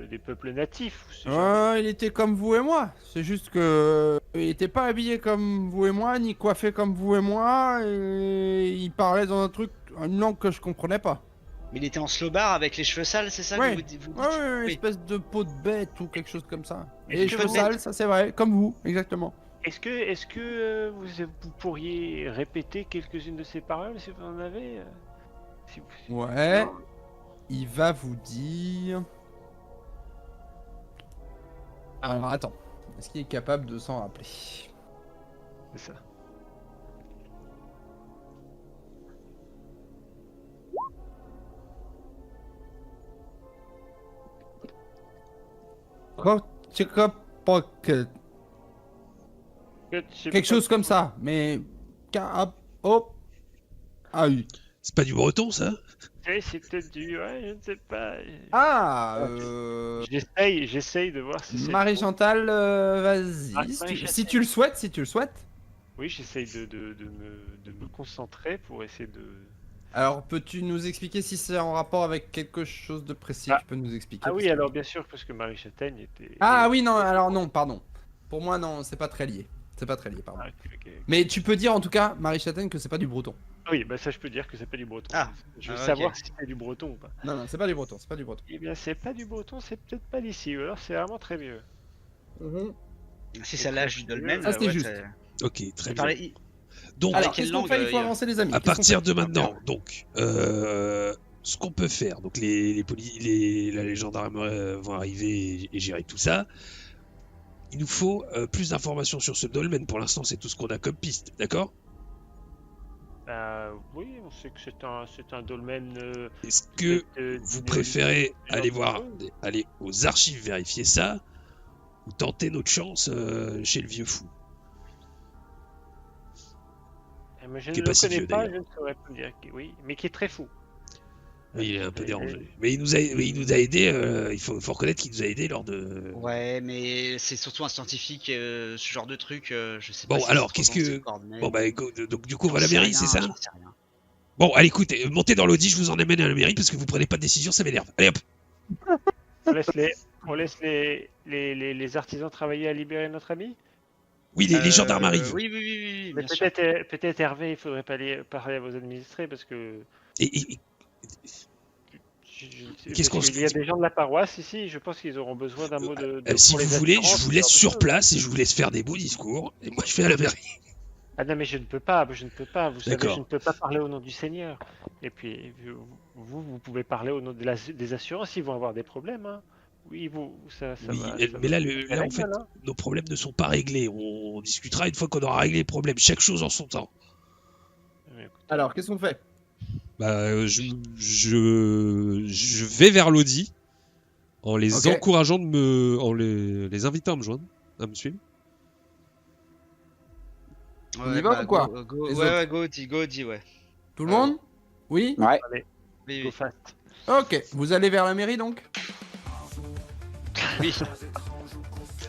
des peuples natifs. ce genre Il était comme vous et moi. C'est juste que il était pas habillé comme vous et moi, ni coiffé comme vous et moi. Et il parlait dans un truc, une langue que je comprenais pas. Mais il était en slowbar avec les cheveux sales, c'est ça Ouais. que vous dites? Ouais, une Oui. espèce de peau de bête ou quelque chose comme ça. Mais Et les que cheveux de bête. sales, ça c'est vrai, comme vous, exactement. Est-ce que vous pourriez répéter quelques-unes de ces paroles si vous en avez si vous- Ouais. Il va vous dire. Alors attends. Est-ce qu'il est capable de s'en rappeler? C'est ça. Quelque chose comme ça, mais. Oh. Ah oui. C'est pas du breton, ça? C'est peut-être du. Ouais, je ne sais pas. Ah J'essaye de voir si c'est. Marie-Chantal, vas-y. Ah, Si Marie-Chantal. si tu le souhaites, si tu le souhaites. Oui, j'essaye de me concentrer pour essayer de. Alors, peux-tu nous expliquer si c'est en rapport avec quelque chose de précis? Ah. Tu peux nous expliquer? Ah parce oui, que- alors bien sûr, parce que Marie Châtaigne était. Ah oui, non, alors non, pardon. Pour moi, non, c'est pas très lié. C'est pas très lié, pardon. Ah, ok. Mais tu peux dire en tout cas, Marie Châtaigne, que c'est pas du breton. Oui, bah ça je peux dire que c'est pas du breton. Ah. Je veux Ah, ok. savoir si c'est du breton ou pas. Non, non, c'est pas du breton, c'est pas du breton. Eh bien, c'est pas du breton, c'est peut-être pas d'ici, ou alors c'est vraiment très vieux. Si c'est l'âge du dolmen, Ça, c'était juste. Ok, très bien. Parlait... Donc, Alors, quelle qu'est-ce qu'on langue, fait? Il faut il- avancer, les amis. à Qu'est-ce qu'on partir fait de maintenant, donc, ce qu'on peut faire, donc les gendarmes vont arriver et gérer tout ça. Il nous faut plus d'informations sur ce dolmen. Pour l'instant, c'est tout ce qu'on a comme piste, d'accord? Oui, on sait que c'est un dolmen. Est-ce que vous préférez aller néolithique. aller aux archives vérifier ça, ou tenter notre chance chez le vieux fou? Mais je Qui est ne pas le si connais vieux, pas, d'ailleurs. je ne saurais pas dire. Oui, mais qui est très fou. Oui, il est un peu Et- dérangé. Mais il nous a aidé, il faut reconnaître qu'il nous a aidé lors de... Ouais, mais c'est surtout un scientifique, ce genre de truc, je sais Bon, pas. si alors, c'est trop qu'est-ce dans que- ses coordonnées. Bon, bah, donc du coup, on va à J'en la sais mairie, rien, c'est ça? j'en sais rien. Bon, allez, écoutez, montez dans l'Audi, je vous en amène à la mairie, parce que vous prenez pas de décision, ça m'énerve. Allez, hop! On laisse les artisans travailler à libérer notre ami. Oui, les gendarmes arrivent. Oui, Mais bien sûr. peut-être Hervé, il faudrait parler à vos administrés parce que. Et Qu'est-ce Parce qu'on- qu'il y a des gens de la paroisse ici, je pense qu'ils auront besoin d'un mot de. si pour vous les voulez, je assurances, vous ce laisse genre de sur choses. place et je vous laisse faire des beaux discours, et moi je fais à la mairie. Ah non, mais je ne peux pas, Vous savez, D'accord. je ne peux pas parler au nom du Seigneur. Et puis, vous pouvez parler au nom des assurances, ils vont avoir des problèmes. Hein. Oui, ça Oui, va. mais là, là, en fait, hein. nos problèmes ne sont pas réglés. On discutera une fois qu'on aura réglé les problèmes. Chaque chose en son temps. Alors, qu'est-ce qu'on fait? Bah, je vais vers l'Audi en les Ok. encourageant en les invitant à me joindre, à me suivre. On y va ou quoi? Go, Les ouais, autres go, ouais. Tout le monde? Oui? Ouais. Oui, Go oui. fast. Ok, vous allez vers la mairie donc? Oui.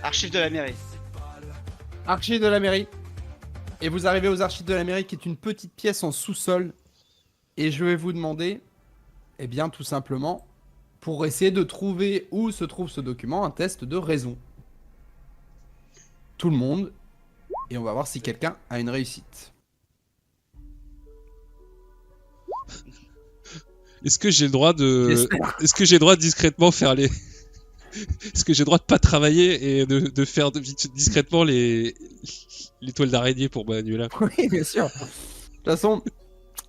Archives de la mairie. Archives de la mairie. Et vous arrivez aux archives de la mairie, qui est une petite pièce en sous-sol. Et je vais vous demander, eh bien, tout simplement, pour essayer de trouver où se trouve ce document, un test de raison. Tout le monde. Et on va voir si quelqu'un a une réussite. Est-ce que j'ai le droit de, J'espère. est-ce que j'ai le droit de discrètement faire les, est-ce que j'ai le droit de pas travailler et de faire discrètement les toiles d'araignée pour Manuela? Oui, bien sûr. De toute façon,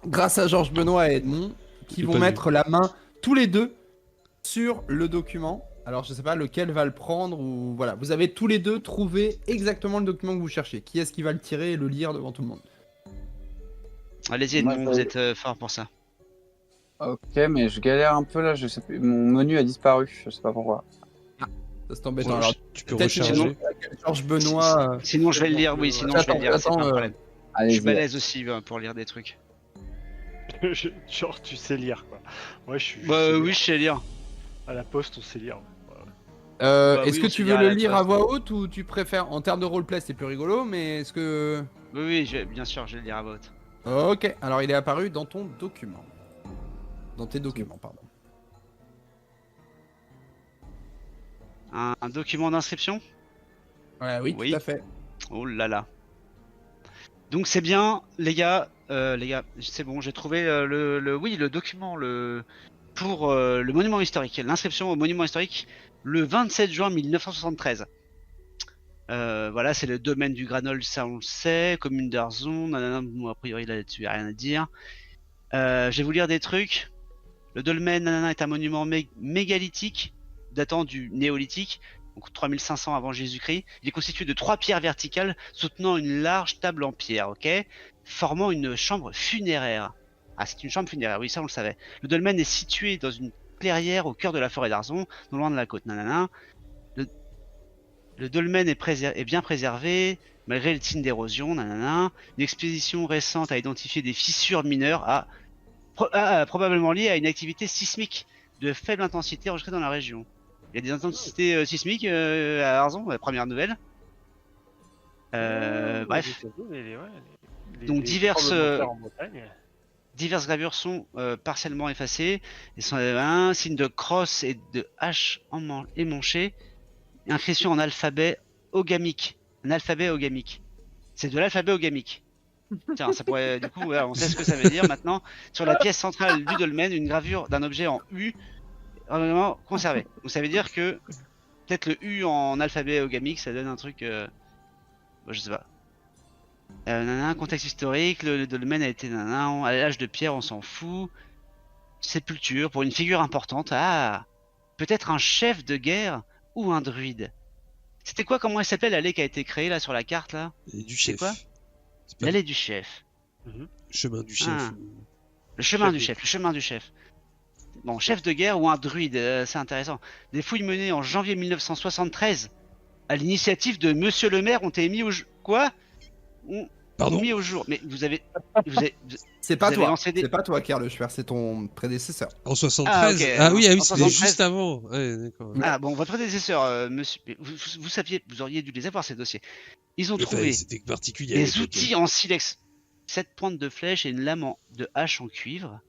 grâce à Georges Benoît et Edmond, qui J'ai vont pas vu. mettre la main tous les deux sur le document. Alors, je sais pas lequel va le prendre ou voilà. Vous avez tous les deux trouvé exactement le document que vous cherchez. Qui est-ce qui va le tirer et le lire devant tout le monde? Allez-y, Moi, Edmond, je- vous êtes fort pour ça. Ok, mais je galère un peu là, je sais plus. Mon menu a disparu, je sais pas pourquoi. Ça c'est embêtant. Alors, Tu peux peut-être recharger. Georges Benoît. Sinon, je vais le lire, oui, sinon je vais le lire, c'est pas un problème. Je Allez, suis balèze aussi pour lire des trucs. Genre, tu sais lire, quoi. Moi, je suis. Bah oui, je sais lire. À la poste, on sait lire. Bah Est-ce oui, que on tu sait veux lire à le la lire à poste. voix haute ou tu préfères en termes de roleplay c'est plus rigolo, mais est-ce que Oui, bien sûr, je vais le lire à vote. ok, alors il est apparu dans ton document. Dans tes documents, pardon. Un document d'inscription? Ouais, oui, Oui. tout à fait. Oh là là. Donc c'est bien, les gars, c'est bon, j'ai trouvé le document pour le monument historique, l'inscription au monument historique le 27 juin 1973. Voilà, c'est le domaine du Granol, ça on le sait. Commune d'Arzon, nanana, bon, a priori là-dessus, il n'y a rien à dire. Je vais vous lire des trucs. Le dolmen nanana, est un monument mégalithique datant du néolithique, donc 3500 avant Jésus-Christ. Il est constitué de 3 pierres verticales soutenant une large table en pierre, ok, formant une chambre funéraire. Ah, c'est une chambre funéraire, oui, ça on le savait. Le dolmen est situé dans une clairière au cœur de la forêt d'Arzon, non loin de la côte. Nanana. Le dolmen est bien préservé, malgré le signe d'érosion. Nanana. Une expédition récente a identifié des fissures mineures probablement liées à une activité sismique de faible intensité enregistrée dans la région. Il y a des intensités sismiques à Arzon, la première nouvelle. Bref. Donc diverses gravures sont partiellement effacées. Elles sont un signe de crosse et de hache émanchée. Inscription en alphabet ogamique. Un alphabet ogamique. C'est de l'alphabet ogamique. Tiens, ça pourrait. Du coup, voilà, on sait ce que ça veut dire maintenant. Sur la pièce centrale du dolmen, une gravure d'un objet en U vraiment conservé. Donc ça veut dire que peut-être le U en alphabet ogamique, ça donne un truc. Bon, je sais pas. Contexte historique, le dolmen a été à l'âge de pierre, on s'en fout. Sépulture pour une figure importante. Ah, peut-être un chef de guerre ou un druide. C'était quoi, comment elle s'appelle l'allée qui a été créée là sur la carte là? Du C'est chef. quoi? C'est pas L'allée du chef. chemin du chef. Ah. Le chemin du chef, le chemin du chef. Bon, chef de guerre ou un druide, c'est intéressant. Des fouilles menées en janvier 1973 à l'initiative de Monsieur le maire ont été mis au jour. Quoi? Pardon? Mis au jour. Mais vous avez C'est pas avez toi. lancé des- C'est pas toi, Kerleschwer, c'est ton prédécesseur. En 73? ok, Ah oui, en c'était 73. juste avant. Ouais, d'accord. Ah bon, votre prédécesseur, monsieur, vous saviez, vous auriez dû les avoir ces dossiers. Ils ont Enfin, trouvé c'était particulier. à des l'époque. outils en silex, 7 pointes de flèche et une lame de hache en cuivre.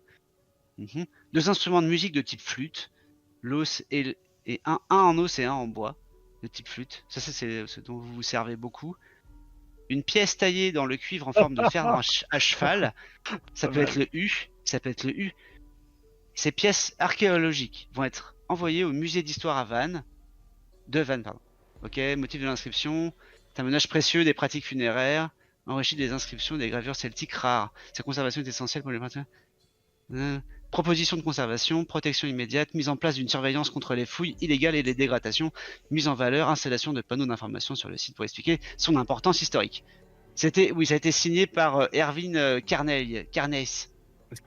2 instruments de musique de type flûte, l'os et un en os et un en bois de type flûte. Ça c'est ce dont vous vous servez beaucoup. Une pièce taillée dans le cuivre en forme de fer à cheval. Ça peut être le U. Ça peut être le U. Ces pièces archéologiques vont être envoyées au musée d'histoire à Vannes. De Vannes, pardon. Ok, motif de l'inscription. C'est un ménage précieux des pratiques funéraires, enrichi des inscriptions et des gravures celtiques rares. Sa conservation est essentielle pour les pratiques. Proposition de conservation, protection immédiate, mise en place d'une surveillance contre les fouilles illégales et les dégradations, mise en valeur, installation de panneaux d'information sur le site pour expliquer son importance historique. Ça a été signé par Erwin Carneys. Qui est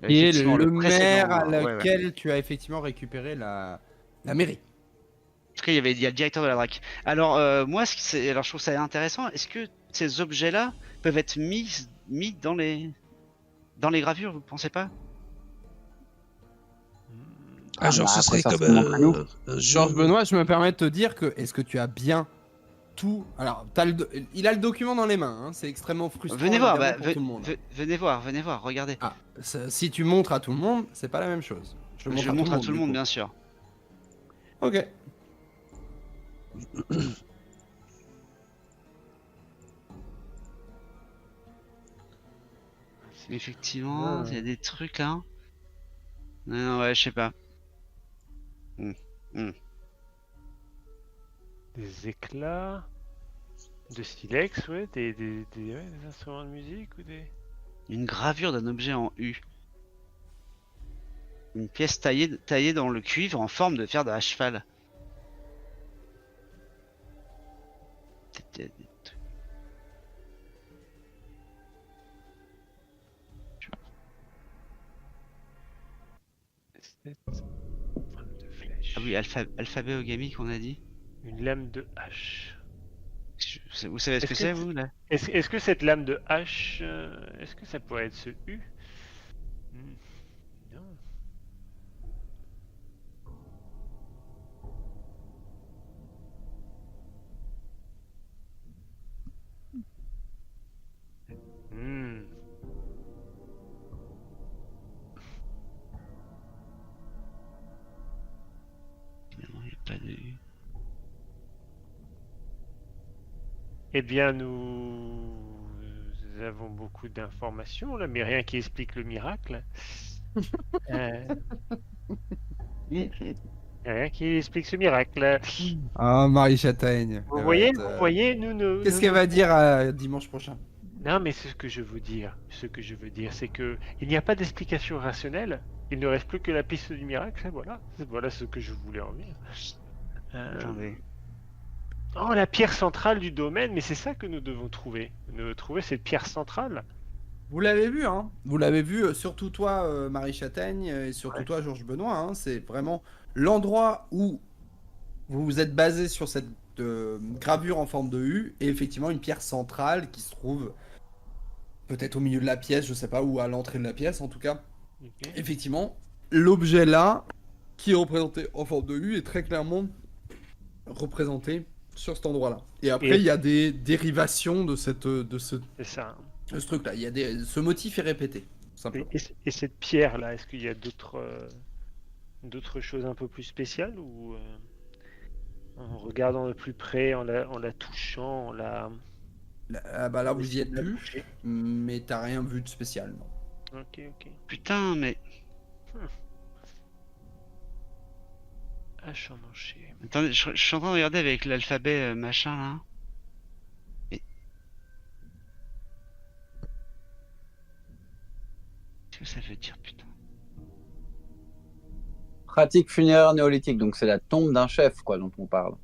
Effectivement, le précédent, maire à ouais, ouais. laquelle tu as effectivement récupéré la mairie. Parce qu'il y a le directeur de la DRAC. Alors, moi, alors, je trouve ça intéressant. Est-ce que ces objets-là peuvent être mis dans les gravures, vous pensez pas? Ah, genre, bah, ce après, serait ça, comme c'est mon nous. un Georges jeu. Benoît, je me permets de te dire que est-ce que tu as bien tout. Alors, il a le document dans les mains, hein, c'est extrêmement frustrant. Venez voir, évidemment, bah, pour tout le monde. venez voir, regardez. Ah, si tu montres à tout le monde, c'est pas la même chose. Je montre à tout le monde, bien sûr. Ok. Effectivement, il y a des trucs là. Non, ouais, je sais pas. Des éclats de silex, ouais, des instruments de musique ou des. Une gravure d'un objet en U. Une pièce taillée dans le cuivre en forme de fer de à cheval. Peut-être des trucs. Forme de flèche. Ah oui, alphabet ogamique, on a dit. Une lame de hache. Vous savez ce que c'est, vous là? Est-ce que cette lame de hache, est-ce que ça pourrait être ce U? Non. Non, il n'y a pas de U. Eh bien, nous avons beaucoup d'informations là, mais rien qui explique le miracle. Y a rien qui explique ce miracle. Ah, Marie Châtaigne. Vous elle va voyez, être, vous voyez, nous. Qu'est-ce nous- qu'elle va dire dimanche prochain? Non, mais c'est ce que je veux dire, c'est que il n'y a pas d'explication rationnelle. Il ne reste plus que la piste du miracle. Et voilà ce que je voulais en venir. Attendez. Oh, la pierre centrale du domaine, mais c'est ça que nous devons trouver. Nous devons trouver cette pierre centrale. Vous l'avez vu, hein? Vous l'avez vu, surtout toi, Marie Châtaigne, et surtout Ouais. toi, Georges Benoît, hein? C'est vraiment l'endroit où vous vous êtes basé sur cette gravure en forme de U, et effectivement une pierre centrale qui se trouve peut-être au milieu de la pièce, je sais pas, ou à l'entrée de la pièce en tout cas. Ok. Effectivement, l'objet là, qui est représenté en forme de U, est très clairement représenté sur cet endroit-là. Et après, Et- il y a des dérivations de ce C'est ça. truc-là. Ce motif est répété, tout simplement. Et cette pierre-là, est-ce qu'il y a d'autres choses un peu plus spéciales ou en regardant de plus près, en la touchant, Là, vous y êtes plus, mais t'as rien vu de spécial, non. Ok. Putain, mais. Hache emmanchée. Attendez, je suis en train de regarder avec l'alphabet machin là. Et... Qu'est-ce que ça veut dire, putain? Pratique funéraire néolithique, donc c'est la tombe d'un chef, quoi, dont on parle.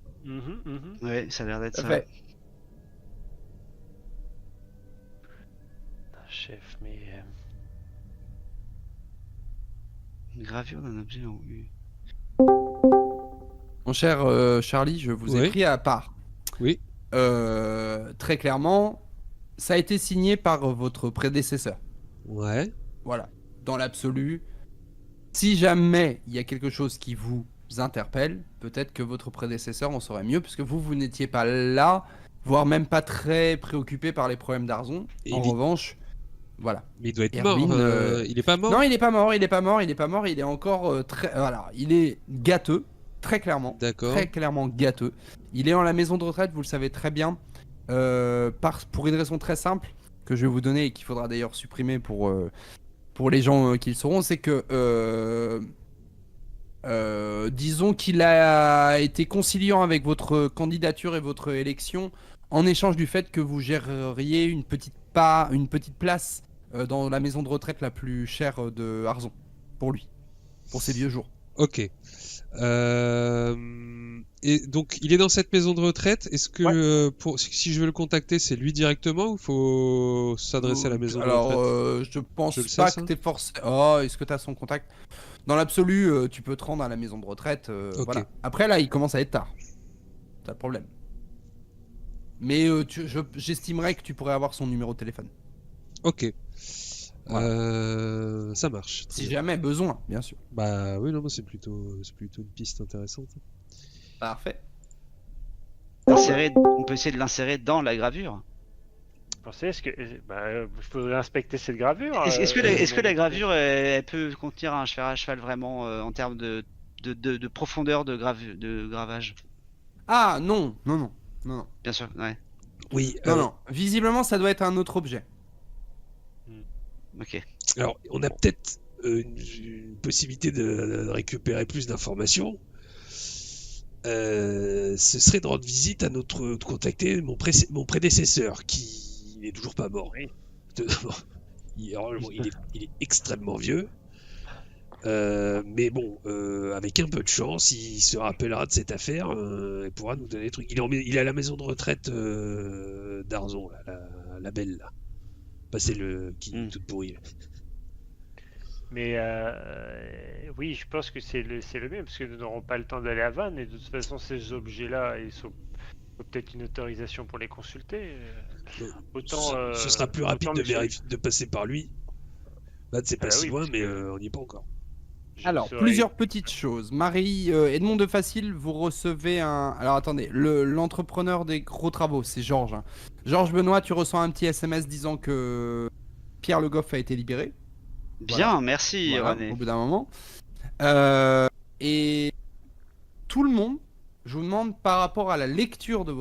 Ouais, ça a l'air d'être Tout à ça. fait. Un chef, mais. Une gravure d'un objet en U. Mon cher Charlie, je vous ai Oui. pris à part. Oui. Très clairement, ça a été signé par votre prédécesseur. Ouais. Voilà. Dans l'absolu, si jamais il y a quelque chose qui vous interpelle, peut-être que votre prédécesseur en saurait mieux, puisque vous n'étiez pas là, voire même pas très préoccupé par les problèmes d'Arzon. Et En il- revanche, voilà. Mais il doit être Erwin, mort. Il est pas mort. Non, il est pas mort, il est pas mort, il est encore très... Voilà, il est gâteux, très clairement. D'accord. Très clairement gâteux. Il est en la maison de retraite, vous le savez très bien, pour une raison très simple, que je vais vous donner et qu'il faudra d'ailleurs supprimer pour les gens qui le sauront, c'est que... disons qu'il a été conciliant avec votre candidature et votre élection en échange du fait que vous géreriez une petite place dans la maison de retraite la plus chère de Arzon, pour lui, pour ses vieux jours. Ok. Et donc, il est dans cette maison de retraite. Est-ce que si je veux le contacter, c'est lui directement ou faut s'adresser à la maison de retraite? Alors, je pense Je le sais, pas ça que t'es forcé. Oh, est-ce que t'as son contact? Dans l'absolu, tu peux te rendre à la maison de retraite. Ok. Voilà. Après, là, il commence à être tard. T'as le problème. Mais j'estimerais que tu pourrais avoir son numéro de téléphone. Ok. Ça marche. Très Si bien. jamais besoin, bien sûr. Bah oui, non, mais c'est plutôt une piste intéressante. Parfait. On peut essayer de l'insérer dans la gravure. Pensez, il faudrait inspecter cette gravure. Est-ce que la bon, gravure elle peut contenir un cheval vraiment en termes de profondeur de gravage? Ah non. Bien sûr, ouais. Oui, Non. Visiblement, ça doit être un autre objet. Ok. alors on a peut-être une possibilité de récupérer plus d'informations. Ce serait de rendre visite à de contacter mon prédécesseur qui n'est toujours pas mort. Il est extrêmement vieux. Mais bon, avec un peu de chance, il se rappellera de cette affaire et pourra nous donner des trucs. Il est à la maison de retraite d'Arzon, là, la belle là. Pas celle qui est toute pourrie. Là. Mais oui, je pense que c'est le mieux, parce que nous n'aurons pas le temps d'aller à Vannes, et de toute façon, ces objets-là, il faut peut-être une autorisation pour les consulter. Autant, ce sera plus rapide autant, de passer par lui. Là, c'est pas Ah si oui, loin, parce mais que- on n'y est pas encore. Alors, serai- plusieurs petites choses. Marie, Edmond de Facile, vous recevez un... Alors attendez, l'entrepreneur des gros travaux, c'est Georges. Hein. Georges Benoît, tu reçois un petit SMS disant que Pierre Le Goff a été libéré. Bien, merci Voilà, René. au bout d'un moment. Et tout le monde, je vous demande par rapport à la lecture de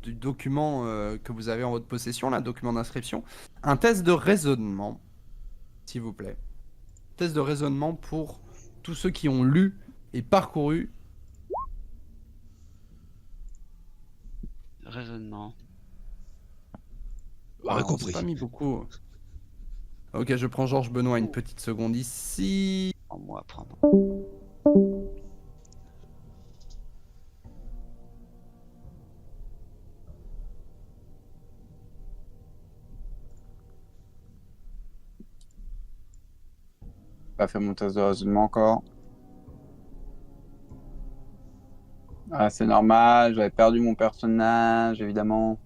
du document que vous avez en votre possession, là, document d'inscription, un test de raisonnement, s'il vous plaît. Test de raisonnement pour tous ceux qui ont lu et parcouru. Raisonnement. Rien Ah, on compris. s'est pas mis beaucoup. Ok, je prends Georges Benoît une petite seconde ici. Prends-moi, prends-moi. Pas fait mon test de raisonnement encore. Ah, c'est normal, j'avais perdu mon personnage, évidemment.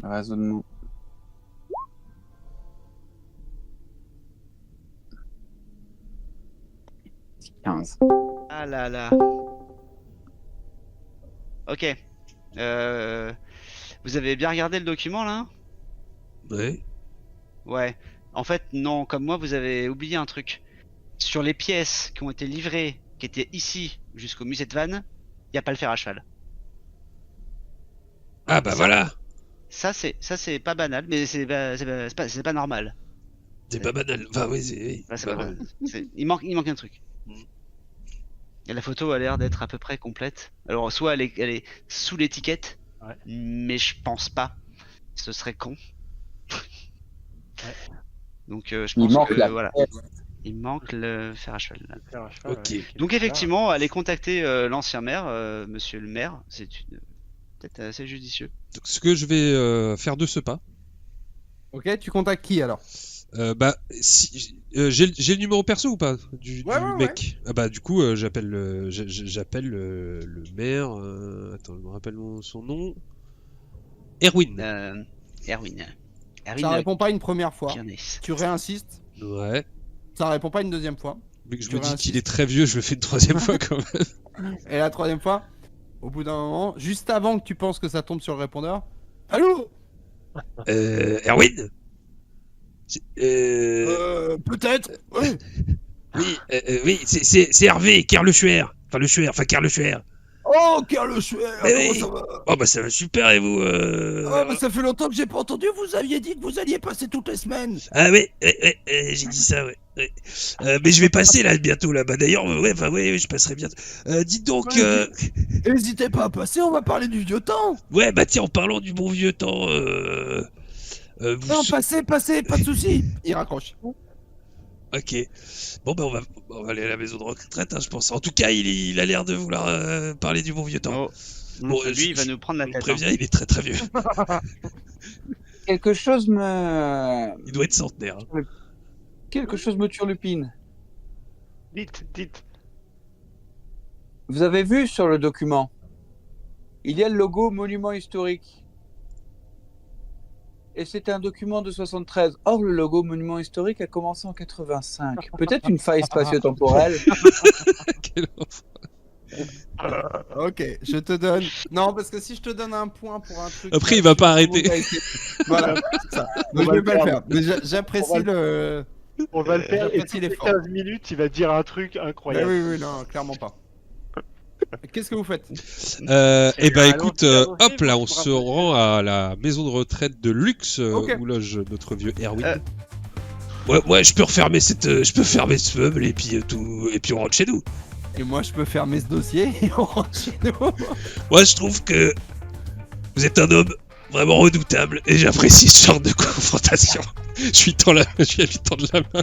Raisonnement. 15. Ah là là. Ok. Vous avez bien regardé le document là? Ouais. Ouais. En fait, non, comme moi, vous avez oublié un truc. Sur les pièces qui ont été livrées, qui étaient ici jusqu'au musée de Vannes, il n'y a pas le fer à cheval. Ah bah voilà. Ça c'est pas banal, mais c'est pas normal. C'est pas banal. Enfin, oui, c'est. Là, c'est pas pas mal. normal. Il manque un truc. Et la photo a l'air d'être à peu près complète. Alors soit elle est sous l'étiquette, Ouais. mais je pense pas. Ce serait con. Donc je Il pense manque que la voilà. pièce. Il manque le fer à cheval. Là. Fer à cheval, Ok. ouais, Donc qui est effectivement, aller contacter l'ancien maire, monsieur le maire, c'est peut-être assez judicieux. Donc, ce que je vais faire de ce pas, Ok, tu contactes qui alors? bah, si, j'ai le numéro perso ou pas du Ouais, mec? Ah bah du coup j'appelle j'appelle le maire. Attends, je me rappelle son nom. Erwin. Erwin. Ça répond pas une première fois. Kearney. Tu réinsistes. Ouais. Ça répond pas une deuxième fois. Mais que je Tu me dis réinsistes. qu'il est très vieux, je le fais une troisième fois quand même. Et la troisième fois, au bout d'un moment, juste avant que tu penses que ça tombe sur le répondeur. Allô? Erwin. Peut-être. Ouais. Oui, c'est Hervé, Kerr le Chuer. Enfin le Chuer, enfin Kerr le Chuer. Oh, Carl Schwer, Eh comment oui. ça va? Oh bah ça va super et vous Ah, mais ça fait longtemps que j'ai pas entendu. Vous aviez dit que vous alliez passer toutes les semaines. Ah oui, j'ai dit ça, ouais. Mais je vais passer là bientôt là. Bah d'ailleurs, ouais, enfin ouais, je passerai bientôt. Dites donc, Ouais, N'hésitez pas à passer, on va parler du vieux temps. ouais, bah tiens, en parlant du bon vieux temps, vous Non, passez, pas de soucis. Il raccroche. ok. Bon bah on va aller à la maison de retraite, hein, je pense. En tout cas, il a l'air de vouloir parler du bon vieux temps. Oh. Bon, Lui, il va nous prendre la Je tête. vous préviens, il est très très vieux. Quelque chose me. Il doit être centenaire. Hein. Quelque chose me turlupine. Dites. Vous avez vu sur le document, il y a le logo monument historique. Et c'est un document de 73. Or, le logo monument historique a commencé en 85. Peut-être une faille spatio-temporelle. Quel enfer. Ok, je te donne. Non, parce que si je te donne un point pour un truc. Après, il va pas arrêter. Voilà, c'est ça. Donc, je vais pas le faire. Mais j'apprécie le. On va le faire et j'apprécie toutes les l'effort. 15 minutes, il va dire un truc Mais incroyable. oui, non, clairement pas. Qu'est-ce que vous faites? Eh ben Allons-y, écoute, allons-y, hop là, moi, on je me se rappelle. rend à la maison de retraite de luxe Ok. où loge notre vieux Erwin. Ouais, je peux refermer je peux fermer ce meuble et puis on rentre chez nous. Et moi, je peux fermer ce dossier et on rentre chez nous. Moi, je trouve que vous êtes un homme vraiment redoutable et j'apprécie ce genre de confrontation. Je lui tends la main.